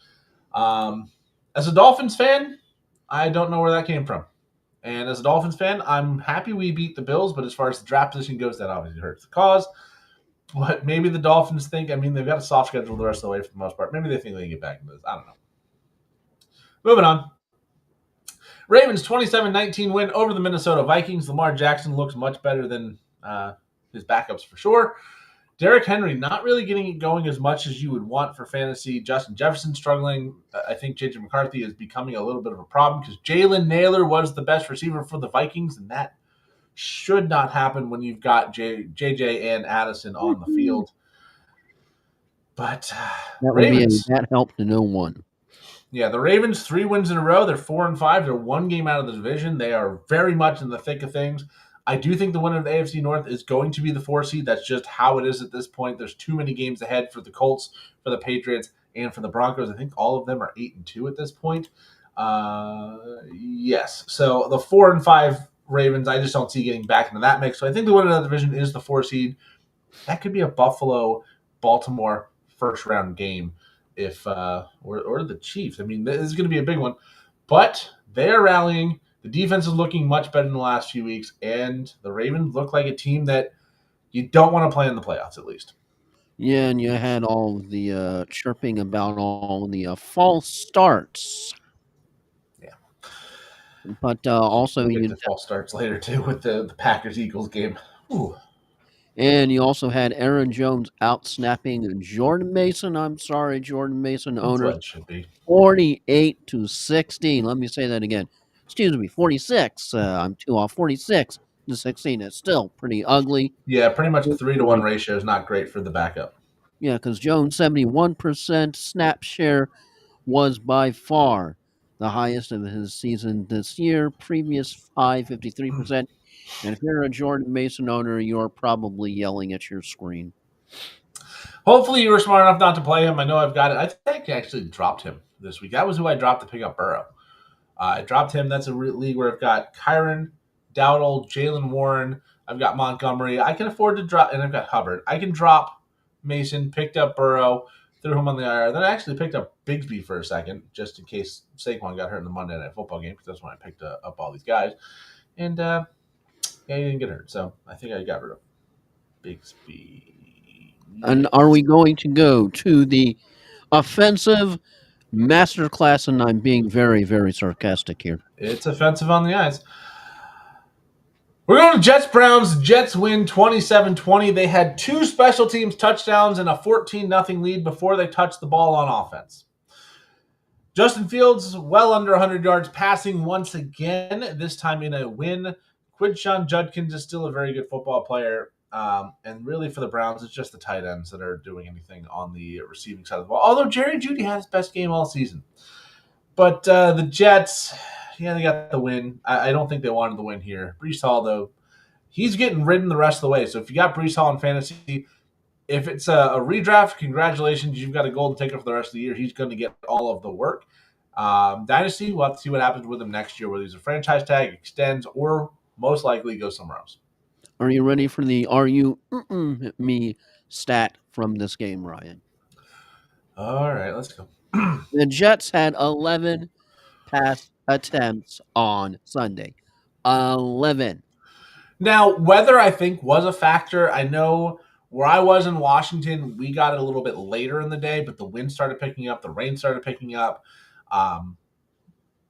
as a Dolphins fan, I don't know where that came from. And as a Dolphins fan, I'm happy we beat the Bills, but as far as the draft position goes, that obviously hurts the cause. But maybe the Dolphins think, I mean, they've got a soft schedule the rest of the way for the most part. Maybe they think they can get back into this. I don't know. Moving on. Ravens 27-19 win over the Minnesota Vikings. Lamar Jackson looks much better than his backups for sure. Derrick Henry not really getting it going as much as you would want for fantasy. Justin Jefferson struggling. I think J.J. McCarthy is becoming a little bit of a problem because Jalen Naylor was the best receiver for the Vikings, and that should not happen when you've got J.J. and Addison on the field. But that would be a Ravens, bad help to no one. yeah, the Ravens 3 wins in a row. They're 4-5. They're one game out of the division. They are very much in the thick of things. I do think the winner of the AFC North is going to be the 4 seed. That's just how it is at this point. There's too many games ahead for the Colts, for the Patriots, and for the Broncos. I think all of them are 8-2 at this point. Yes. So the 4-5 Ravens, I just don't see getting back into that mix. So I think the winner of the division is the 4 seed. That could be a Buffalo Baltimore first round game if or the Chiefs. I mean, this is going to be a big one, but they are rallying. The defense is looking much better in the last few weeks, and the Ravens look like a team that you don't want to play in the playoffs, at least. Yeah, and you had all of the chirping about all the false starts, Yeah, but we'll also get to false starts later too with the Packers Eagles game. Ooh, you also had Aaron Jones out snapping Jordan Mason. I'm sorry, Jordan Mason that's owners, what it should be. 48-16. Let me say that again. Excuse me, 46. I'm too off. 46-16. It's still pretty ugly. Yeah, pretty much a 3-to-1 ratio is not great for the backup. Yeah, because Jones 71% snap share was by far the highest of his season this year. Previous high 53%. And if you're a Jordan Mason owner, you're probably yelling at your screen. Hopefully, you were smart enough not to play him. I know I've got it. I think I actually dropped him this week. That was who I dropped to pick up Burrow. I dropped him. That's a league where I've got Kyron, Dowdle, Jalen Warren. I've got Montgomery. I can afford to drop, and I've got Hubbard. I can drop Mason, picked up Burrow, threw him on the IR. Then I actually picked up Bigsby for a second, just in case Saquon got hurt in the Monday Night Football game, because that's when I picked up all these guys. And yeah, he didn't get hurt, so I think I got rid of Bigsby. And are Yes. we going to go to the offensive masterclass? And I'm being very, very sarcastic here. It's offensive on the eyes. We're going to Jets Browns. Jets win 27-20. They had two special teams touchdowns and a 14-0 lead before they touched the ball on offense. Justin Fields, well under 100 yards passing once again, this time in a win. Quidshawn Judkins is still a very good football player. And really for the Browns, it's just the tight ends that are doing anything on the receiving side of the ball. Although Jerry Jeudy had his best game all season. But the Jets, yeah, they got the win. I don't think they wanted the win here. Brees Hall, though, he's getting ridden the rest of the way. So if you got Brees Hall in fantasy, if it's a redraft, congratulations. You've got a golden ticket for the rest of the year. He's going to get all of the work. Dynasty, we'll have to see what happens with him next year, whether he's a franchise tag, extends, or most likely goes somewhere else. Are you ready for the "Are you me" stat from this game, Ryan? All right, let's go. The Jets had 11 pass attempts on Sunday. 11. Now, weather, I think, was a factor. I know where I was in Washington, we got it a little bit later in the day, but the wind started picking up, the rain started picking up. Um,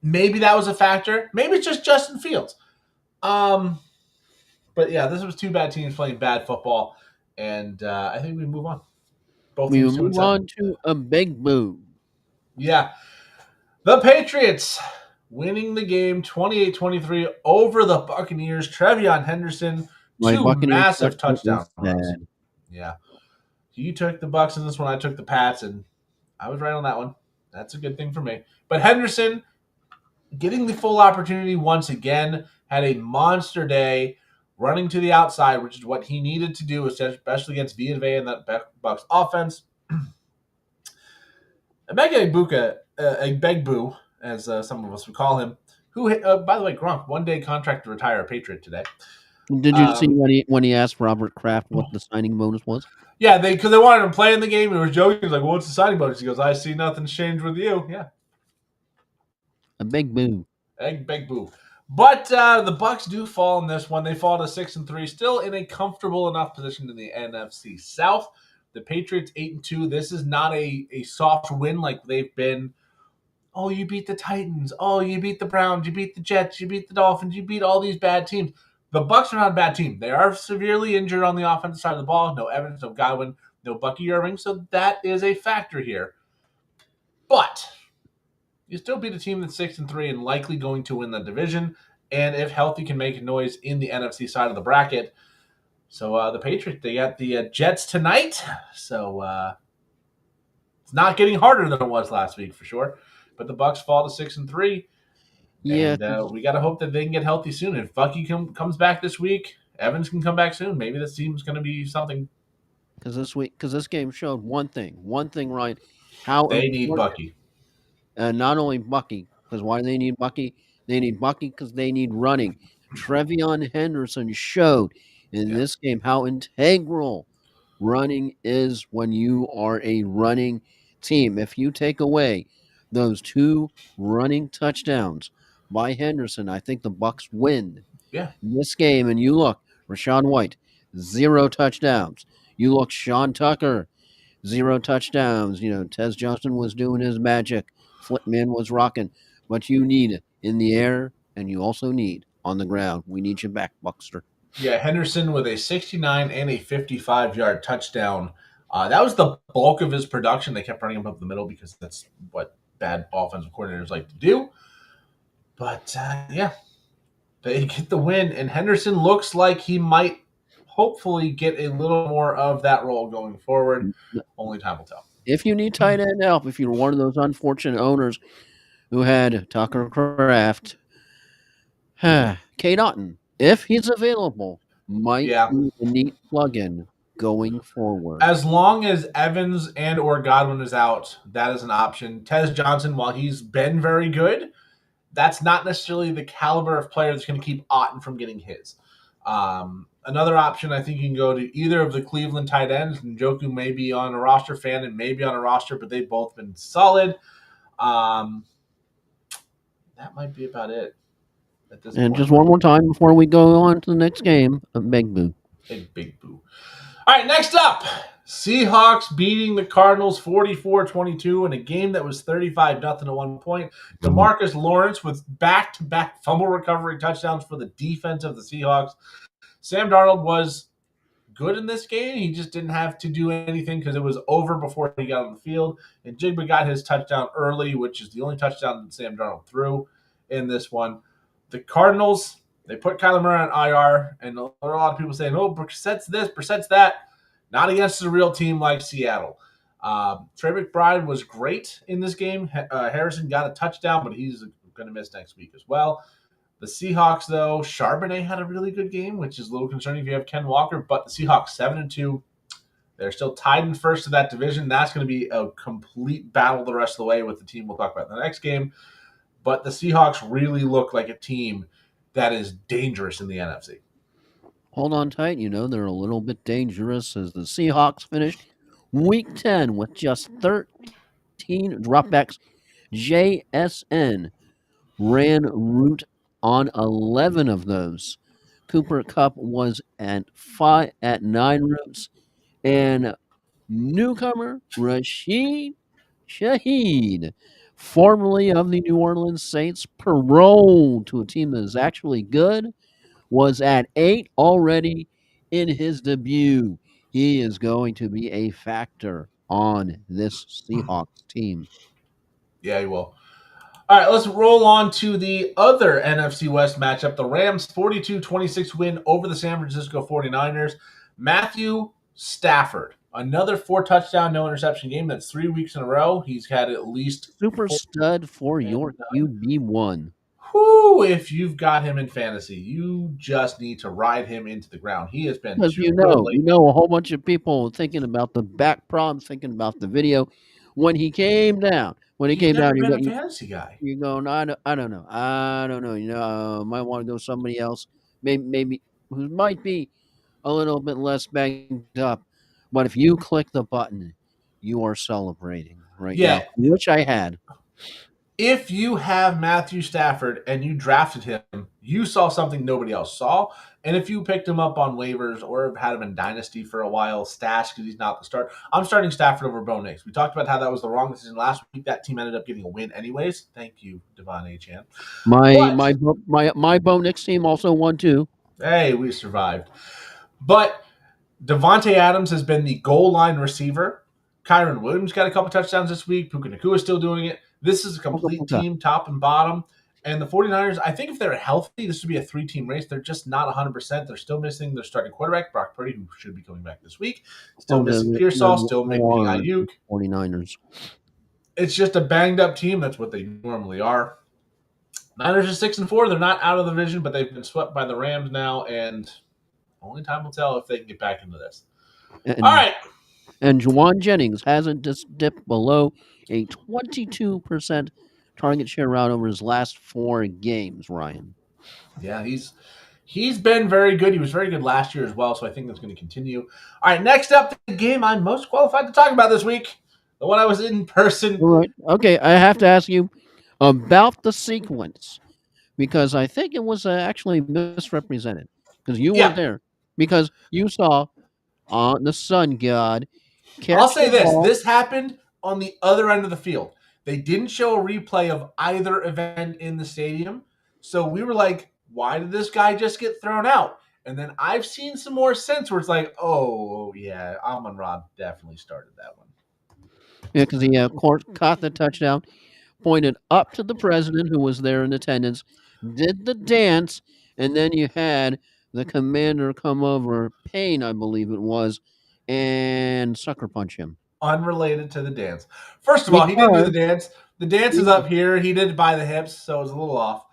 Maybe that was a factor. Maybe it's just Justin Fields. Um, but yeah, this was two bad teams playing bad football, and I think we move on. Both We will teams 2 and move 7. on to a big boom. Yeah, the Patriots winning the game 28-23 over the Buccaneers. Trevion Henderson, My two Buccaneers massive judgment touchdown is runs. bad. Yeah, you took the Bucks in this one. I took the Pats, and I was right on that one. That's a good thing for me. But Henderson getting the full opportunity once again, had a monster day, running to the outside, which is what he needed to do, especially against Vita and that Bucks offense. Emeka Egbegbue, as some of us would call him, who, by the way, Gronk, one-day contract to retire a Patriot today. Did you see Um, when he asked Robert Kraft what the signing bonus was? yeah, because they wanted him to play in the game. He was joking. He was like, well, what's the signing bonus? He goes, I see nothing's changed with you. Yeah, A big boom. Egbegbue. But the Bucks do fall in this one. They fall to 6-3, still in a comfortable enough position in the NFC South. The Patriots 8-2. This is not a soft win like they've been. Oh, you beat the Titans. Oh, you beat the Browns. You beat the Jets. You beat the Dolphins. You beat all these bad teams. The Bucks are not a bad team. They are severely injured on the offensive side of the ball. No Evans, no Godwin, no Bucky Irving. So that is a factor here. But you still beat a team that's 6-3 and likely going to win the division, and if healthy, can make a noise in the NFC side of the bracket. So the Patriots, they got the Jets tonight. So it's not getting harder than it was last week for sure. But the Bucks fall to 6-3, Yeah, and we got to hope that they can get healthy soon. If Bucky comes back this week, Evans can come back soon. Maybe this team's going to be something. because this game showed one thing, right? How They need important, Bucky. not only Bucky, because why do they need Bucky? They need Bucky because they need running. Trevion Henderson showed in Yeah, this game how integral running is when you are a running team. If you take away those two running touchdowns by Henderson, I think the Bucks win yeah, this game. And you look, Rashawn White, 0 touchdowns. You look, Sean Tucker, 0 touchdowns. Tez Johnson was doing his magic. Flipman was rocking. But you need it in the air, and you also need on the ground. We need you back, Buckster. yeah. Henderson with a 69 and a 55-yard touchdown. That was the bulk of his production. They kept running him up the middle because that's what bad offensive coordinators like to do. But yeah, they get the win, and Henderson looks like he might hopefully get a little more of that role going forward. Only time will tell. If you need tight end help, if you're one of those unfortunate owners who had Tucker Craft, Kate Otten, if he's available, might Yeah, be a neat plug-in going forward. as long as Evans and or Godwin is out, that is an option. Tez Johnson, while he's been very good, that's not necessarily the caliber of player that's going to keep Otten from getting his. Another option, I think you can go to either of the Cleveland tight ends. Njoku may be on a roster fan and maybe on a roster, but they've both been solid. Um, that might be about it at this And point. just one more time before we go on to the next game, a big boo. Big boo. All right, next up, Seahawks beating the Cardinals 44-22 in a game that was 35-0 at one point. DeMarcus Lawrence with back-to-back fumble recovery touchdowns for the defense of the Seahawks. Sam Darnold was good in this game. He just didn't have to do anything because it was over before he got on the field. And Jigba got his touchdown early, which is the only touchdown that Sam Darnold threw in this one. The Cardinals, they put Kyler Murray on IR, and there are a lot of people saying, oh, Brissett's this, Brissett's that. Not against a real team like Seattle. Trey McBride was great in this game. Harrison got a touchdown, but he's going to miss next week as well. The Seahawks, though, Charbonnet had a really good game, which is a little concerning if you have Ken Walker. But the Seahawks 7-2, they're still tied in first of that division. That's going to be a complete battle the rest of the way with the team we'll talk about in the next game. But the Seahawks really look like a team that is dangerous in the NFC. Hold on tight. They're a little bit dangerous as the Seahawks finished Week 10 with just 13 dropbacks. JSN ran route on 11 of those. Cooper Cup was at 9 routes, and newcomer Rashid Shaheed, formerly of the New Orleans Saints, paroled to a team that is actually good, was at 8 already in his debut. He is going to be a factor on this Seahawks team. Yeah, he will. All right, let's roll on to the other NFC West matchup. The Rams 42-26 win over the San Francisco 49ers. Matthew Stafford, another 4-touchdown, no interception game. That's 3 weeks in a row. He's had at least Super stud for your QB1. Whew, if you've got him in fantasy, you just need to ride him into the ground. He has been Because too good lately. a whole bunch of people thinking about the back problems, thinking about the video. When he came down, He's never been a fantasy guy. you're going, I don't know. I don't know. Might want to go somebody else. Maybe who might be a little bit less banged up. But if you click the button, you are celebrating right Yeah, now, which I had. if you have Matthew Stafford and you drafted him, you saw something nobody else saw. And if you picked him up on waivers or have had him in Dynasty for a while, stash because he's not the start. I'm starting Stafford over Bo Nix. We talked about how that was the wrong decision last week. That team ended up getting a win anyways. Thank you, Devon Achan. My Bo Nix team also won too. Hey, we survived. But Devontae Adams has been the goal line receiver. Kyron Williams got a couple touchdowns this week. Puka Nacua is still doing it. This is a complete team, top and bottom. And the 49ers, I think if they're healthy, this would be a 3-team race. They're just not 100%. They're still missing their starting quarterback, Brock Purdy, who should be coming back this week. Still missing Pearsall, still missing Ayuk. 49ers. It's just a banged-up team. That's what they normally are. Niners are 6-4. They're not out of the division, but they've been swept by the Rams now, and only time will tell if they can get back into this. All right. And Juwan Jennings hasn't just dipped below a 22% target share route over his last 4 games, Ryan. Yeah, he's been very good. He was very good last year as well, so I think that's going to continue. All right, next up, the game I'm most qualified to talk about this week, the one I was in person. All right. Okay, I have to ask you about the sequence because I think it was actually misrepresented because you weren't there because you saw the sun god I'll catch say the this. ball. This happened on the other end of the field. They didn't show a replay of either event in the stadium. So we were like, why did this guy just get thrown out? And then I've seen some more since where it's like, oh, yeah, Amon-Ra definitely started that one. Yeah, because he of course caught the touchdown, pointed up to the president who was there in attendance, did the dance, and then you had the commander come over, Payne, I believe it was, and sucker punch him. Unrelated to the dance. First of all, he didn't do the Because dance. The dance is up here. He did it by the hips, so it was a little off.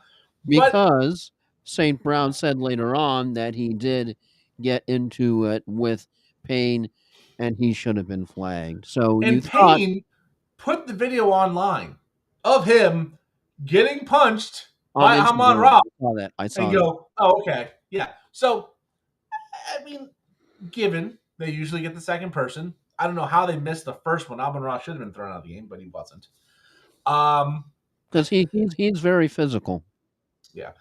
But because St. Brown said later on that he did get into it with Payne and he should have been flagged. So you and thought Payne put the video online of him getting punched on by Instagram. Amon-Ra I and saw that. go, oh, okay. Yeah. So, I mean, given they usually get the second person, I don't know how they missed the first one. Amon-Ra should have been thrown out of the game, but he wasn't. Because he's very physical. Yeah.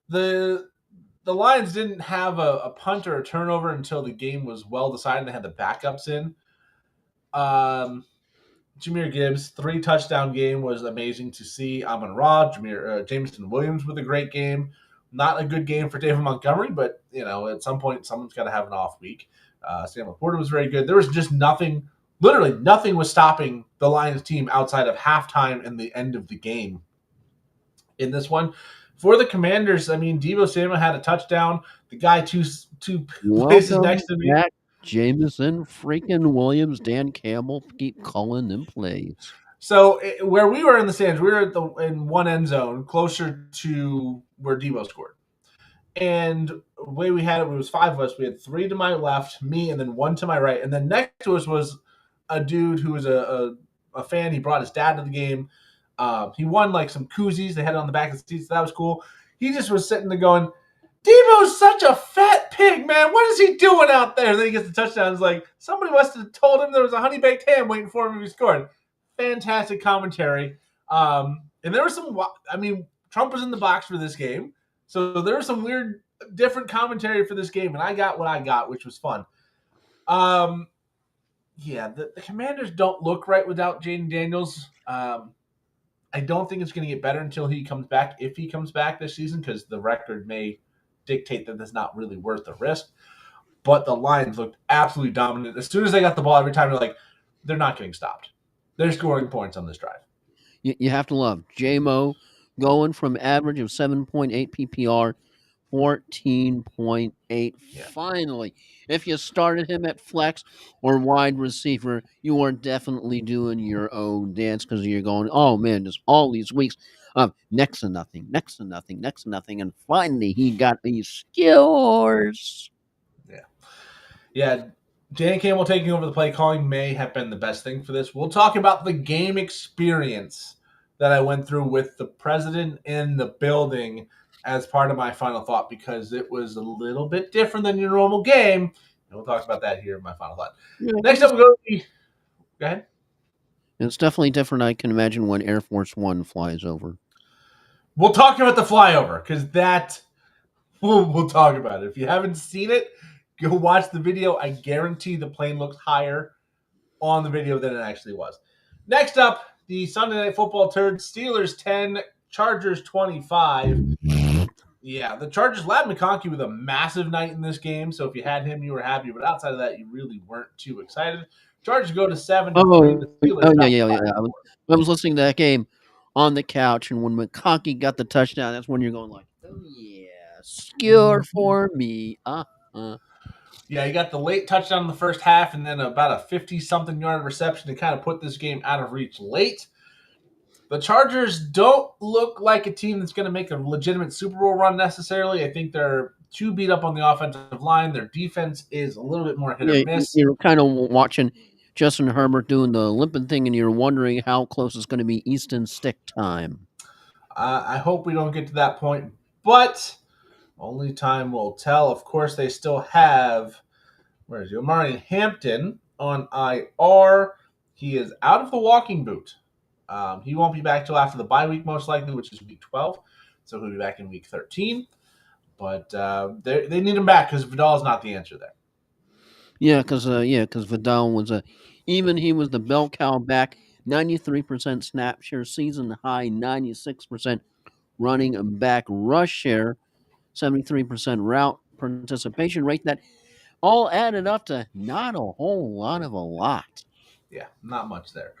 The Lions didn't have a punt or a turnover until the game was well decided. They had the backups in. Um, Jameer Gibbs, 3 touchdown game was amazing to see. Amon Ra, Jameson Williams with a great game. Not a good game for David Montgomery, but at some point someone's got to have an off week. Sam Laporta was very good. There was just nothing, literally nothing was stopping the Lions team outside of halftime and the end of the game in this one. For the Commanders, I mean, Deebo Samuel had a touchdown. The guy two places Welcome next to me. back, Jameson freaking Williams. Dan Campbell keep calling them plays. So where we were in the stands, we were in one end zone, closer to where Debo scored. And the way we had it was 5 of us. We had 3 to my left, me, and then 1 to my right. And then next to us was a dude who was a fan. He brought his dad to the game. He won like some koozies. They had it on the back of the seats. So that was cool. He just was sitting there going, Debo's such a fat pig, man. What is he doing out there? And then he gets the touchdown. It's like, somebody must have told him there was a honey baked ham waiting for him if he scored. Fantastic commentary. And there was Trump was in the box for this game. So there was some weird, different commentary for this game. And I got what I got, which was fun. The Commanders don't look right without Jaden Daniels. I don't think it's going to get better until he comes back, if he comes back this season, because the record may dictate that that's not really worth the risk. But the Lions looked absolutely dominant. As soon as they got the ball, every time they're not getting stopped. They're scoring points on this drive. You have to love JMO going from average of 7.8 PPR, 14.8. Yeah. Finally, if you started him at flex or wide receiver, you are definitely doing your own dance because you're going, oh man, just all these weeks of next to nothing, next to nothing, next to nothing. And finally, he got these skills. Yeah, Dan Campbell taking over the play calling may have been the best thing for this. We'll talk about the game experience that I went through with the president in the building as part of my final thought, because it was a little bit different than your normal game. And we'll talk about that here in my final thought. Yeah, Next up, we'll go ahead. it's definitely different. I can imagine when Air Force One flies over. We'll talk about the flyover, because we'll talk about it. If you haven't seen it, go watch the video. I guarantee the plane looks higher on the video than it actually was. Next up, the Sunday Night Football turd. Steelers 10, Chargers 25. Yeah, the Chargers, Lad McConkey with a massive night in this game. So if you had him, you were happy. But outside of that, you really weren't too excited. Chargers go to 7-3. The Steelers Yeah. I was listening to that game on the couch, and when McConkey got the touchdown, that's when you're going like, oh yeah, score for me. Yeah, he got the late touchdown in the first half, and then about a 50-something yard reception to kind of put this game out of reach late. The Chargers don't look like a team that's going to make a legitimate Super Bowl run necessarily. I think they're too beat up on the offensive line. Their defense is a little bit more hit or miss. You're kind of watching Justin Herbert doing the limping thing, and you're wondering how close it's going to be Easton stick time. I hope we don't get to that point, but only time will tell. Of course, they still have, where is he? Omari Hampton on IR. He is out of the walking boot. He won't be back till after the bye week, most likely, which is week 12. So he'll be back in week 13. But they need him back because Vidal is not the answer there. Yeah, because Vidal was he was the bell cow back, 93% snap share, season high, 96% running back rush share, 73% route participation rate. That all added up to not a whole lot of a lot. Yeah, not much there.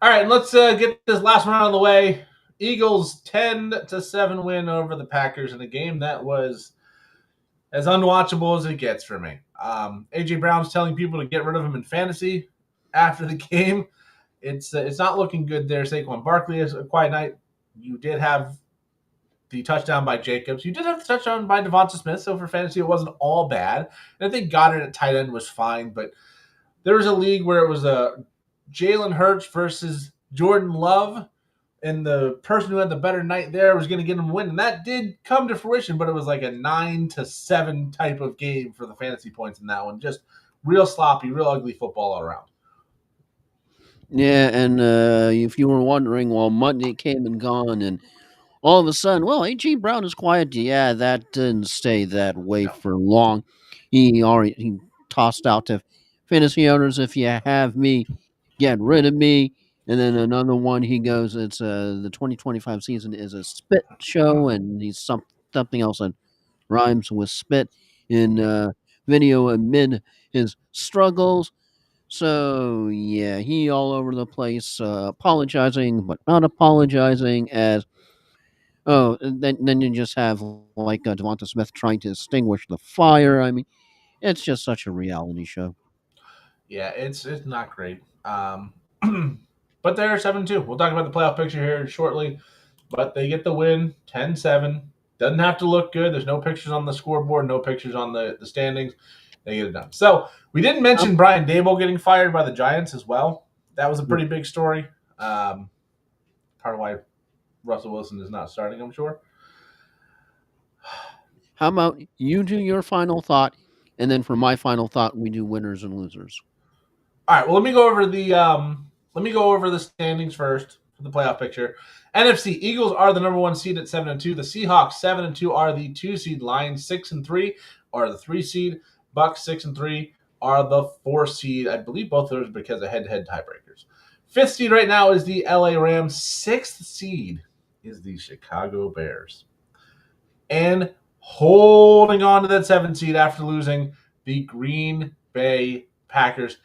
All right, let's get this last one out of the way. Eagles 10-7 win over the Packers in a game that was as unwatchable as it gets for me. AJ Brown's telling people to get rid of him in fantasy after the game. It's not looking good there. Saquon Barkley has a quiet night. You did have the touchdown by Jacobs. You did have the touchdown by Devonta Smith, so for fantasy it wasn't all bad. And I think Goddard at tight end was fine, but there was a league where it was a Jalen Hurts versus Jordan Love, and the person who had the better night there was going to get him a win. And that did come to fruition, but it was like a 9-7 type of game for the fantasy points in that one. Just real sloppy, real ugly football all around. Yeah, and if you were wondering, well, Monday came and gone, and all of a sudden, well, A.J. Brown is quiet. Yeah, that didn't stay that way for long. He tossed out to fantasy owners, if you have me, get rid of me. And then another one, he goes, it's the 2025 season is a spit show, and he's something else that rhymes with spit in video amid his struggles. So yeah, he all over the place, apologizing but not apologizing. As and then you just have like Devonta Smith trying to extinguish the fire. I mean, it's just such a reality show. Yeah, it's not great. But they're 7-2. We'll talk about the playoff picture here shortly. But they get the win 10-7. Doesn't have to look good. There's no pictures on the scoreboard, no pictures on the standings. They get it done. So we didn't mention Brian Dable getting fired by the Giants as well. That was a pretty big story. Part of why Russell Wilson is not starting, I'm sure. How about you do your final thought, and then for my final thought, we do winners and losers. All right. Well, let me go over the standings first for the playoff picture. NFC Eagles are the number 1 seed at 7-2. The Seahawks 7-2 are the 2 seed. Lions 6-3 are the 3 seed. Bucks 6-3 are the 4 seed. I believe both of those because of head-to-head tiebreakers. 5th seed right now is the LA Rams. 6th seed is the Chicago Bears. And holding on to that 7th seed after losing, the Green Bay Packers.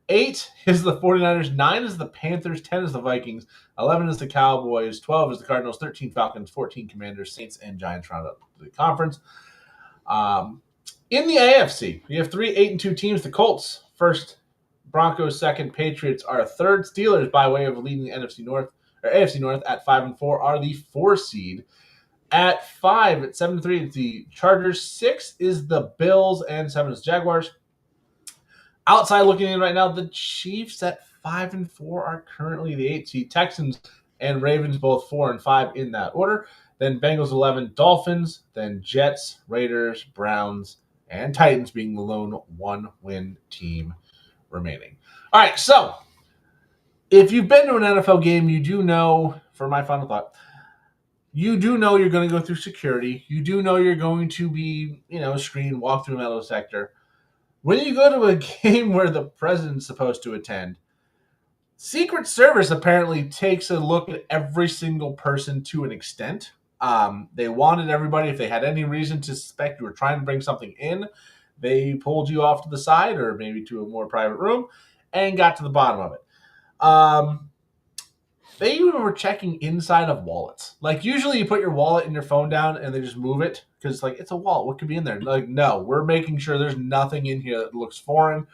8 is the 49ers, 9 is the Panthers, 10 is the Vikings, 11 is the Cowboys, 12 is the Cardinals, 13 Falcons, 14 Commanders, Saints, and Giants round up the conference. In the AFC, we have 3 8-2 teams. The Colts first, Broncos second, Patriots are third. Steelers, by way of leading the NFC North or AFC North at 5-4, are the 4 seed. At 5, at 7-3, it's the Chargers. 6 is the Bills, and 7 is Jaguars. Outside looking in right now, the Chiefs at 5-4 are currently the 8 seed. Texans and Ravens both 4 and 5 in that order. Then Bengals 11, Dolphins, then Jets, Raiders, Browns, and Titans being the lone 1-win team remaining. All right, so if you've been to an NFL game, you do know, for my final thought, you do know you're going to go through security. You do know you're going to be, screened, walk through metal detector. When you go to a game where the president's supposed to attend, Secret Service apparently takes a look at every single person to an extent. They wanted everybody, if they had any reason to suspect you were trying to bring something in, they pulled you off to the side or maybe to a more private room and got to the bottom of it. They even were checking inside of wallets. Like, usually you put your wallet and your phone down and they just move it because, it's a wallet. What could be in there? Like, no, we're making sure there's nothing in here that looks foreign.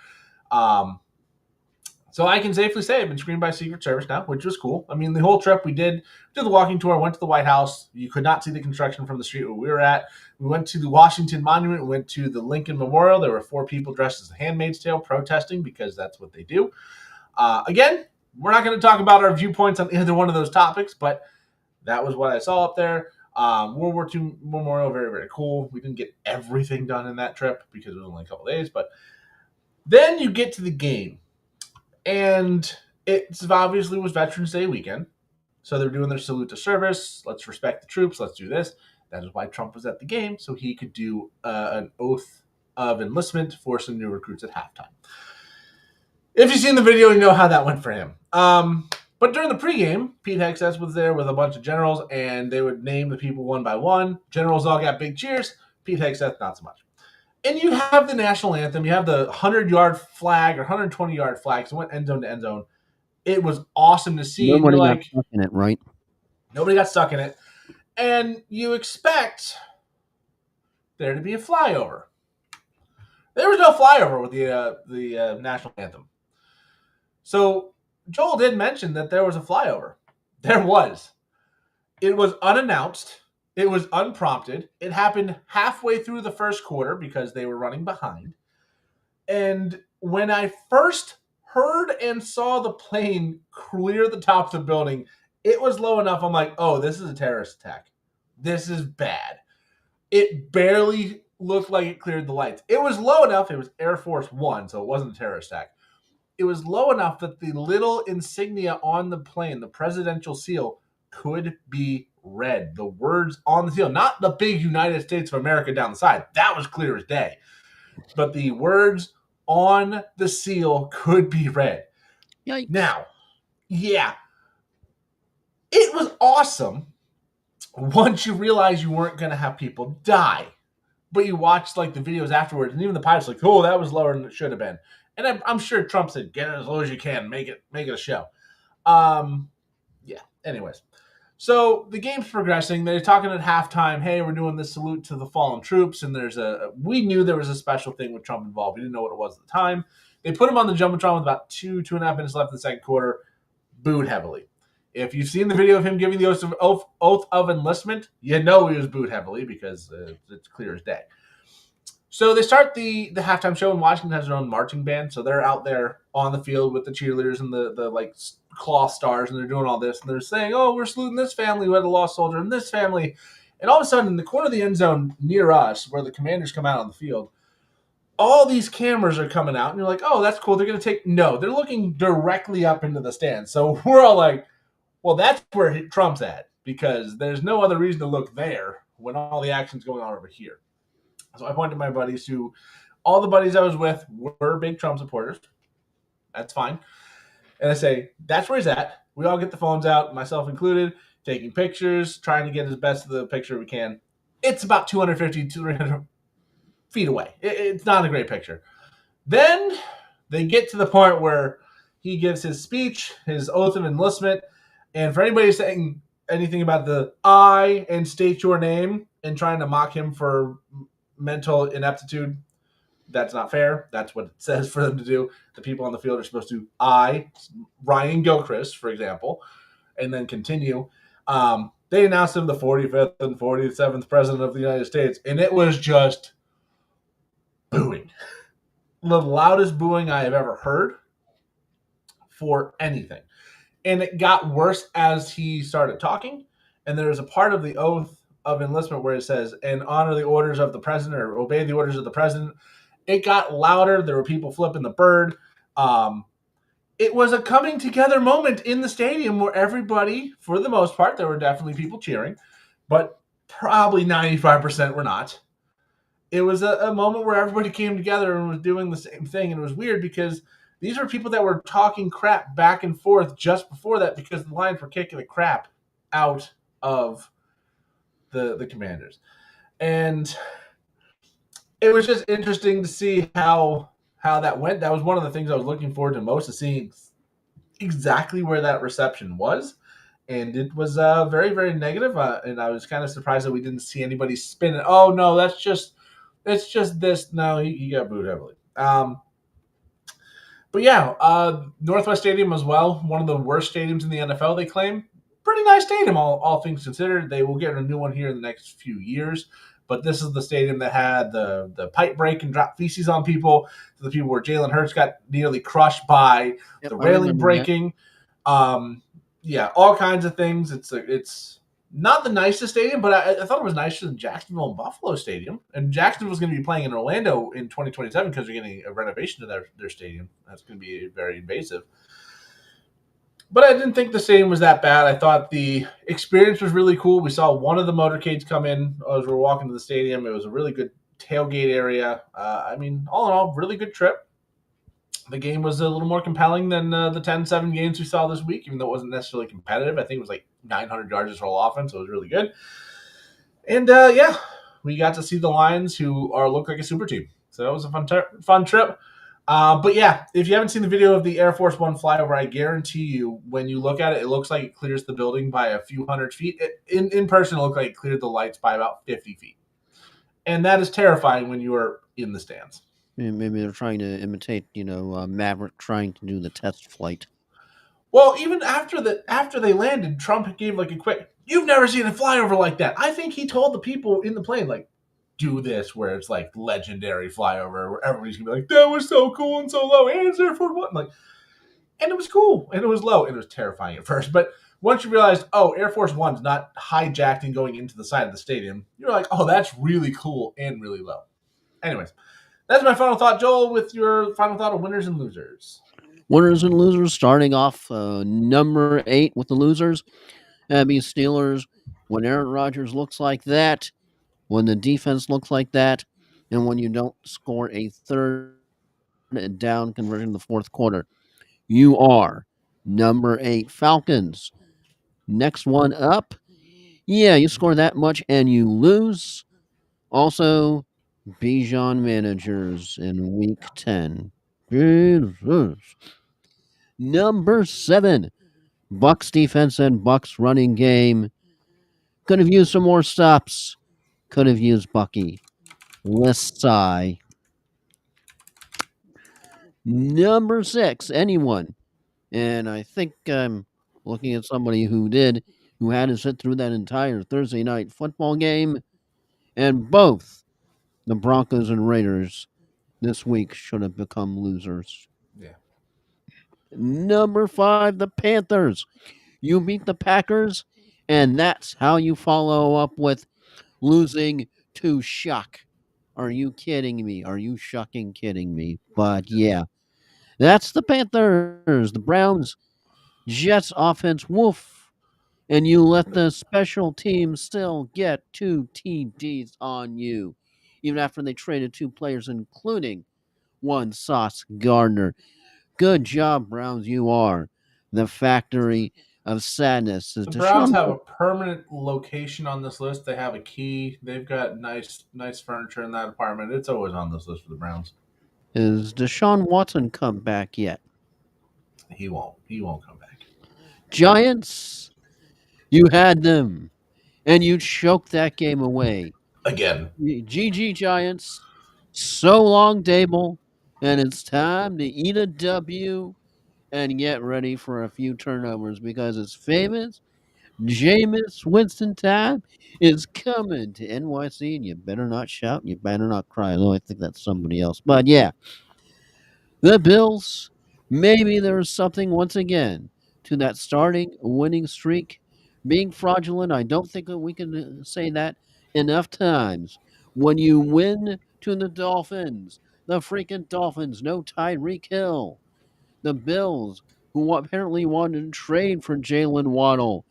So I can safely say I've been screened by Secret Service now, which was cool. I mean, the whole trip we did the walking tour, went to the White House. You could not see the construction from the street where we were at. We went to the Washington Monument, went to the Lincoln Memorial. There were 4 people dressed as the Handmaid's Tale protesting because that's what they do. Again, we're not going to talk about our viewpoints on either one of those topics, but that was what I saw up there. World War II Memorial, very, very cool. We didn't get everything done in that trip because it was only a couple days, but then you get to the game. And it obviously was Veterans Day weekend. So they're doing their salute to service. Let's respect the troops. Let's do this. That is why Trump was at the game, so he could do an oath of enlistment for some new recruits at halftime. If you've seen the video, you know how that went for him. But during the pregame, Pete Hegseth was there with a bunch of generals, and they would name the people one by one. Generals all got big cheers. Pete Hegseth, not so much. And you have the national anthem. You have the 100-yard flag or 120-yard flag. So it went end zone to end zone. It was awesome to see. Nobody got stuck in it, right? Nobody got stuck in it. And you expect there to be a flyover. There was no flyover with the national anthem. So Joel did mention that there was a flyover. There was. It was unannounced. It was unprompted. It happened halfway through the first quarter because they were running behind. And when I first heard and saw the plane clear the top of the building, it was low enough. I'm like, oh, this is a terrorist attack. This is bad. It barely looked like it cleared the lights. It was low enough. It was Air Force One, so it wasn't a terrorist attack. It was low enough that the little insignia on the plane, the presidential seal, could be read. The words on the seal, not the big United States of America down the side. That was clear as day. But the words on the seal could be read. Yikes. Now, yeah, it was awesome once you realize you weren't going to have people die. But you watched like the videos afterwards, and even the pilot's like, "Oh, that was lower than it should have been." And I'm sure Trump said, "Get it as low as you can, make it a show." Um, yeah. Anyways, so the game's progressing. They're talking at halftime. Hey, we're doing this salute to the fallen troops, and we knew there was a special thing with Trump involved. We didn't know what it was at the time. They put him on the jumbotron with about 2.5 minutes left in the second quarter. Booed heavily. If you've seen the video of him giving the oath of enlistment, you know he was booed heavily because it's clear as day. So they start the halftime show, and Washington has their own marching band. So they're out there on the field with the cheerleaders and the like cloth stars, and they're doing all this, and they're saying, "Oh, we're saluting this family who had a lost soldier, and this family." And all of a sudden, in the corner of the end zone near us, where the commanders come out on the field, all these cameras are coming out, and you're like, "Oh, that's cool." They're going to take no, they're looking directly up into the stands. So we're all like, "Well, that's where Trump's at because there's no other reason to look there when all the action's going on over here." So I pointed to my buddies who, all the buddies I was with were big Trump supporters. That's fine. And I say, that's where he's at. We all get the phones out, myself included, taking pictures, trying to get as best of the picture we can. It's about 250, 300 feet away. It's not a great picture. Then they get to the point where he gives his speech, his oath of enlistment. And for anybody saying anything about the I and state your name and trying to mock him for mental ineptitude, that's not fair. That's what it says for them to do. The people on the field are supposed to Ryan Gilchrist, for example, and then continue. They announced him the 45th and 47th president of the United States, and it was just booing. The loudest booing I have ever heard for anything. And it got worse as he started talking. And there was a part of the oath of enlistment where it says, and honor the orders of the president or obey the orders of the president. It got louder. There were people flipping the bird. It was a coming together moment in the stadium where everybody, for the most part, there were definitely people cheering, but probably 95% were not. It was a moment where everybody came together and was doing the same thing. And it was weird because these were people that were talking crap back and forth just before that because the Lions were kicking the crap out of the Commanders. And it was just interesting to see how that went. That was one of the things I was looking forward to most, is seeing exactly where that reception was. And it was very, very negative. And I was kind of surprised that we didn't see anybody spin it. Oh, no, it's just this. No, he got booed heavily. But yeah, Northwest Stadium as well, one of the worst stadiums in the NFL, they claim. Pretty nice stadium, all things considered. They will get a new one here in the next few years. But this is the stadium that had the pipe break and drop feces on people. The people where Jalen Hurts got nearly crushed by Yep, the I railing remember that. breaking. Yeah, all kinds of things. It's not the nicest stadium, but I thought it was nicer than Jacksonville and Buffalo Stadium. And Jacksonville was going to be playing in Orlando in 2027 because they're getting a renovation to their stadium. That's going to be very invasive. But I didn't think the stadium was that bad. I thought the experience was really cool. We saw one of the motorcades come in as we were walking to the stadium. It was a really good tailgate area. I mean, all in all, really good trip. The game was a little more compelling than the 10-7 games we saw this week, even though it wasn't necessarily competitive. I think it was like 900 yards of total offense, so it was really good. And yeah, we got to see the Lions, who look like a super team. So that was a fun trip. But yeah, if you haven't seen the video of the Air Force One flyover, I guarantee you, when you look at it, it looks like it clears the building by a few hundred feet. In person, it looked like it cleared the lights by about 50 feet. And that is terrifying when you are in the stands. Maybe they're trying to imitate, Maverick trying to do the test flight. Well, even after they landed, Trump gave like a quick, "You've never seen a flyover like that." I think he told the people in the plane, like, do this where it's like legendary flyover where everybody's gonna be like, "That was so cool and so low." And it's Air Force One. Like, and it was cool and it was low and it was terrifying at first. But once you realized, oh, Air Force One's not hijacked and going into the side of the stadium, you're like, oh, that's really cool and really low. Anyways, that's my final thought, Joel, with your final thought of winners and losers. Winners and losers, starting off number 8 with the losers. Be Steelers. When Aaron Rodgers looks like that, when the defense looks like that, and when you don't score a third down conversion in the fourth quarter. You are number 8 Falcons. Next one up. Yeah, you score that much and you lose. Also, Bijan managers in week 10. Jesus. Number 7, Bucks defense and Bucks running game. Could have used some more stops. Could have used Bucky. Let's sigh. Number 6, anyone. And I think I'm looking at somebody who had to sit through that entire Thursday night football game. And both the Broncos and Raiders this week should have become losers. Yeah. Number 5, the Panthers. You beat the Packers, and that's how you follow up with losing to Shock. Are you kidding me? Are you shucking kidding me? But yeah, that's the Panthers. The Browns, Jets offense, woof. And you let the special team still get 2 TDs on you, even after they traded 2 players, including one Sauce Gardner. Good job, Browns. You are the factory of sadness. Is The Browns Deshaun have a permanent location on this list. They have a key. They've got nice furniture in that apartment. It's always on this list for the Browns. is Deshaun Watson come back yet? He won't. He won't come back Giants, you had them, and you choked that game away. again. GG Giants, so long, Dable, and it's time to eat a W and get ready for a few turnovers because it's famous. Jameis Winston time is coming to NYC, and you better not shout, and you better not cry. Although I think that's somebody else. But yeah, the Bills, maybe there's something once again to that starting winning streak being fraudulent. I don't think that we can say that enough times. When you win to the Dolphins, the freaking Dolphins, no Tyreek Hill. The Bills, who apparently wanted to trade for Jalen Waddle,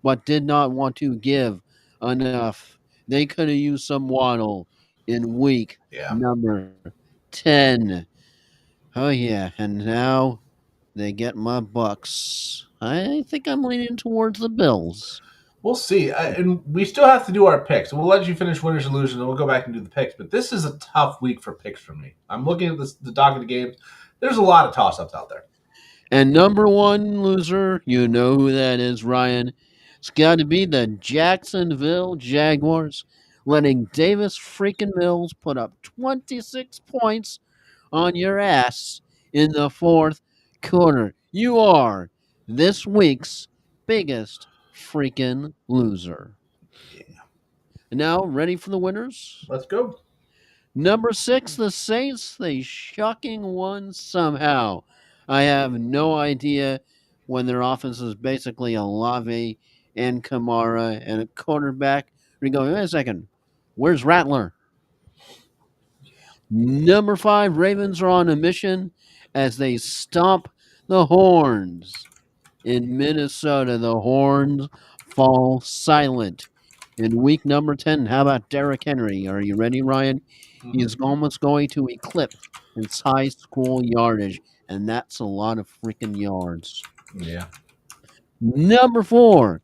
but did not want to give enough. They could have used some Waddle in week Yeah. number 10. Oh yeah, and now they get my Bucks. I think I'm leaning towards the Bills. We'll see. And we still have to do our picks. We'll let you finish winners and losers, and we'll go back and do the picks. But this is a tough week for picks for me. I'm looking at the docket of games. There's a lot of toss ups out there. And number 1 loser, you know who that is, Ryan. It's got to be the Jacksonville Jaguars, letting Davis freaking Mills put up 26 points on your ass in the fourth quarter. You are this week's biggest freaking loser. Yeah. Now, ready for the winners? Let's go. Number 6, the Saints. They shocking won somehow. I have no idea when their offense is basically Olave and Kamara and a quarterback. We go, wait a second, where's Rattler? Number 5, Ravens are on a mission as they stomp the horns. In Minnesota, the horns fall silent. In week number 10, how about Derrick Henry? Are you ready, Ryan? He Mm-hmm. is almost going to eclipse his high school yardage, and that's a lot of freaking yards. Yeah. Number 4,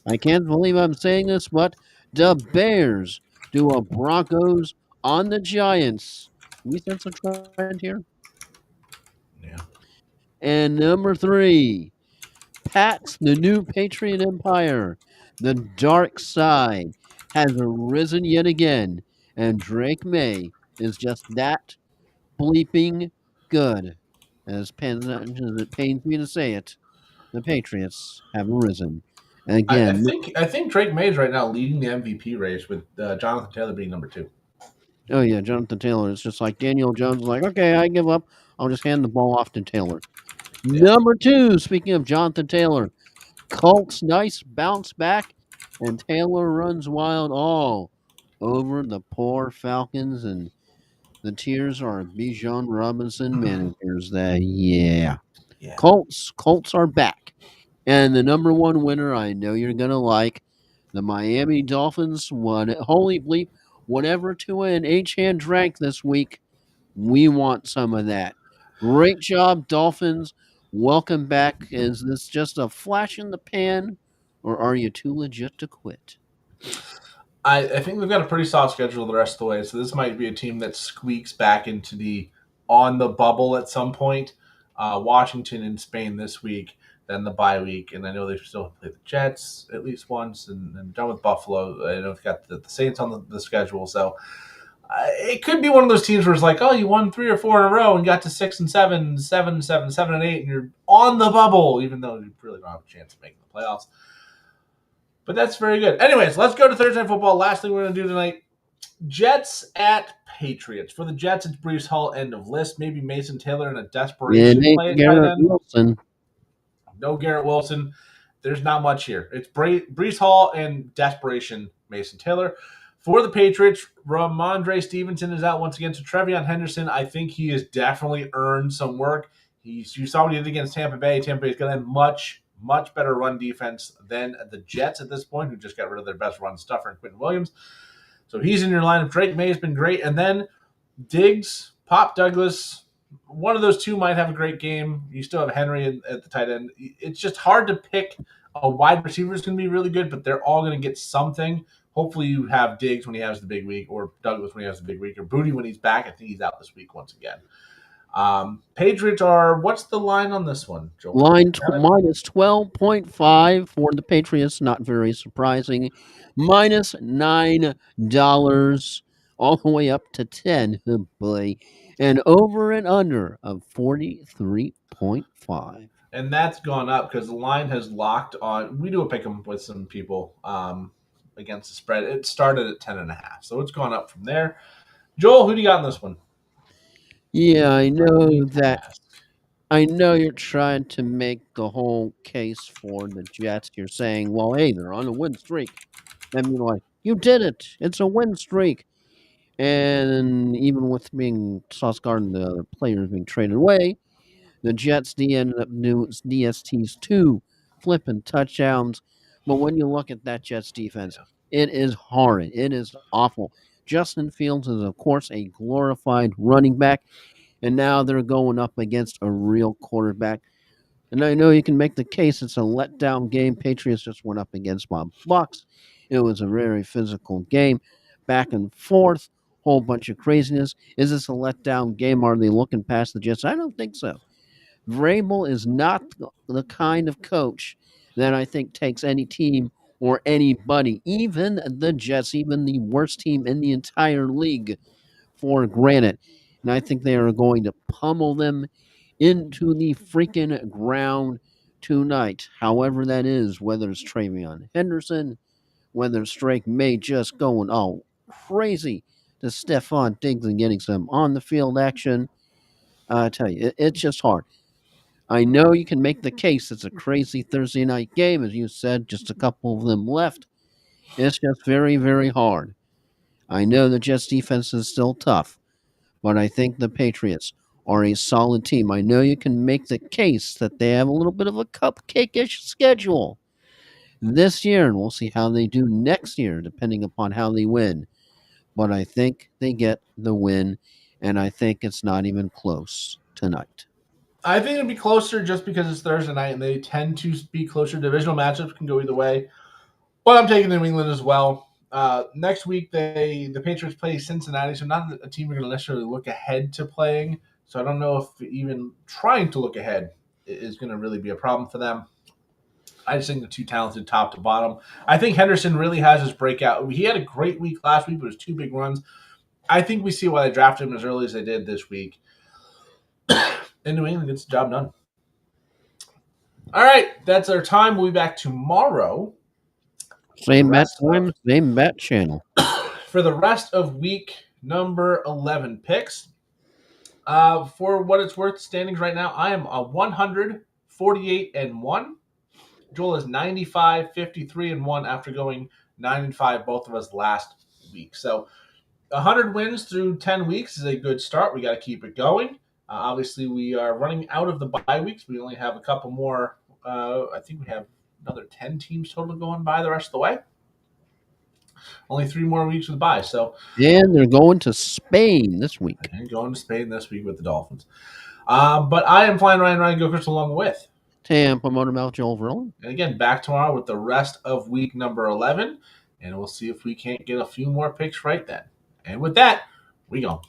I can't believe I'm saying this, but the Bears do a Broncos on the Giants. We sense a trend here. Yeah. And number 3, Pats, the new Patriot Empire, the dark side has arisen yet again, and Drake May is just that bleeping good. As it pains me to say it, the Patriots have arisen. Again, I think Drake May is right now leading the MVP race with Jonathan Taylor being number 2. oh yeah, Jonathan Taylor. It's just like Daniel Jones is like, okay, I give up. I'll just hand the ball off to Taylor. Yeah. Number 2, speaking of Jonathan Taylor, Colts nice bounce back, and Taylor runs wild all over the poor Falcons, and the tears are Bijan Robinson managers. That yeah, Yeah. Colts are back, and the number 1 winner I know you're gonna like, the Miami Dolphins. What holy bleep! Whatever Tua and H-Han drank this week, we want some of that. Great job, Dolphins. Welcome back. Is this just a flash in the pan, or are you too legit to quit? I think we've got a pretty soft schedule the rest of the way, so this might be a team that squeaks back into the on the bubble at some point. Washington and Spain this week, then the bye week, and I know they still have to play the Jets at least once, and done with Buffalo. I know they've got the Saints on the schedule, so it could be one of those teams where it's like, oh, you won 3 or 4 in a row and got to 6 and 7, 7 and 7, 7 and 8, and you're on the bubble, even though you really don't have a chance of making the playoffs. But that's very good. Anyways, let's go to Thursday Night Football. Last thing we're going to do tonight, Jets at Patriots. For the Jets, it's Brees Hall, end of list. Maybe Mason Taylor in a It desperation play ain't at tight Garrett end. Wilson. No Garrett Wilson. There's not much here. It's Brees Hall and desperation Mason Taylor. For the Patriots, Ramondre Stevenson is out once again. So Trevion Henderson, I think he has definitely earned some work. You saw what he did against Tampa Bay. Tampa Bay's got a much, much better run defense than the Jets at this point, who just got rid of their best run stuffer in Quentin Williams. So he's in your lineup. Drake May has been great. And then Diggs, Pop Douglas, one of those two might have a great game. You still have Henry at the tight end. It's just hard to pick a wide receiver who's going to be really good, but they're all going to get something. Hopefully you have Diggs when he has the big week, or Douglas when he has the big week, or Booty when he's back. I think he's out this week once again. Patriots are, what's the line on this one, Joel? Minus 12.5 for the Patriots. Not very surprising. Minus $9 all the way up to 10. Oh boy. And over and under of 43.5. And that's gone up because the line has locked on. We do a pick 'em with some people against the spread. It started at 10.5, so it's gone up from there. Joel, who do you got in this one? Yeah, I I know need to that. ask. I know you're trying to make the whole case for the Jets. You're saying, well, hey, they're on a win streak. I mean, like, you did it. It's a win streak. And even with being Sauce Gardner, the other players being traded away, the Jets ended up doing DSTs two flipping touchdowns. But when you look at that Jets defense, Yeah. it is horrid. It is awful. Justin Fields is, of course, a glorified running back, and now they're going up against a real quarterback. And I know you can make the case it's a letdown game. Patriots just went up against my Bucks. It was a very physical game, back and forth, whole bunch of craziness. Is this a letdown game? Are they looking past the Jets? I don't think so. Vrabel is not the kind of coach that I think takes any team or anybody, even the Jets, even the worst team in the entire league, for granted. And I think they are going to pummel them into the freaking ground tonight. However, that is, whether it's Travion Henderson, whether it's Drake May just going all crazy to Stephon Diggs and getting some on the field action. I tell you, it's just hard. I know you can make the case it's a crazy Thursday night game, as you said, just a couple of them left. It's just very, very hard. I know the Jets defense is still tough, but I think the Patriots are a solid team. I know you can make the case that they have a little bit of a cupcake-ish schedule this year, and we'll see how they do next year, depending upon how they win. But I think they get the win, and I think it's not even close tonight. I think it'd be closer just because it's Thursday night and they tend to be closer. Divisional matchups can go either way. But I'm taking New England as well. Next week, the Patriots play Cincinnati, so not a team you're going to necessarily look ahead to playing. So I don't know if even trying to look ahead is going to really be a problem for them. I just think they're too talented top to bottom. I think Henderson really has his breakout. He had a great week last week, but it was 2 big runs. I think we see why they drafted him as early as they did this week. And New England gets the job done. All right, that's our time. We'll be back tomorrow for the Same bat rest of time, same bat channel. week number 11 picks. For what it's worth, standings right now, I am a 148-1. Joel is 95, 53-1 after going 9-5, both of us last week. So 100 wins through 10 weeks is a good start. We got to keep it going. Obviously, we are running out of the bye weeks. We only have a couple more. I think we have another 10 teams total going by the rest of the way. Only 3 more weeks with bye. So, And they're going to Spain this week. and going to Spain this week with the Dolphins. But I am flying Ryan Gilchrist along with. Tampa Motor Mouth Joel Verlin. And again, back tomorrow with the rest of week number 11. And we'll see if we can't get a few more picks right then. And with that, we go.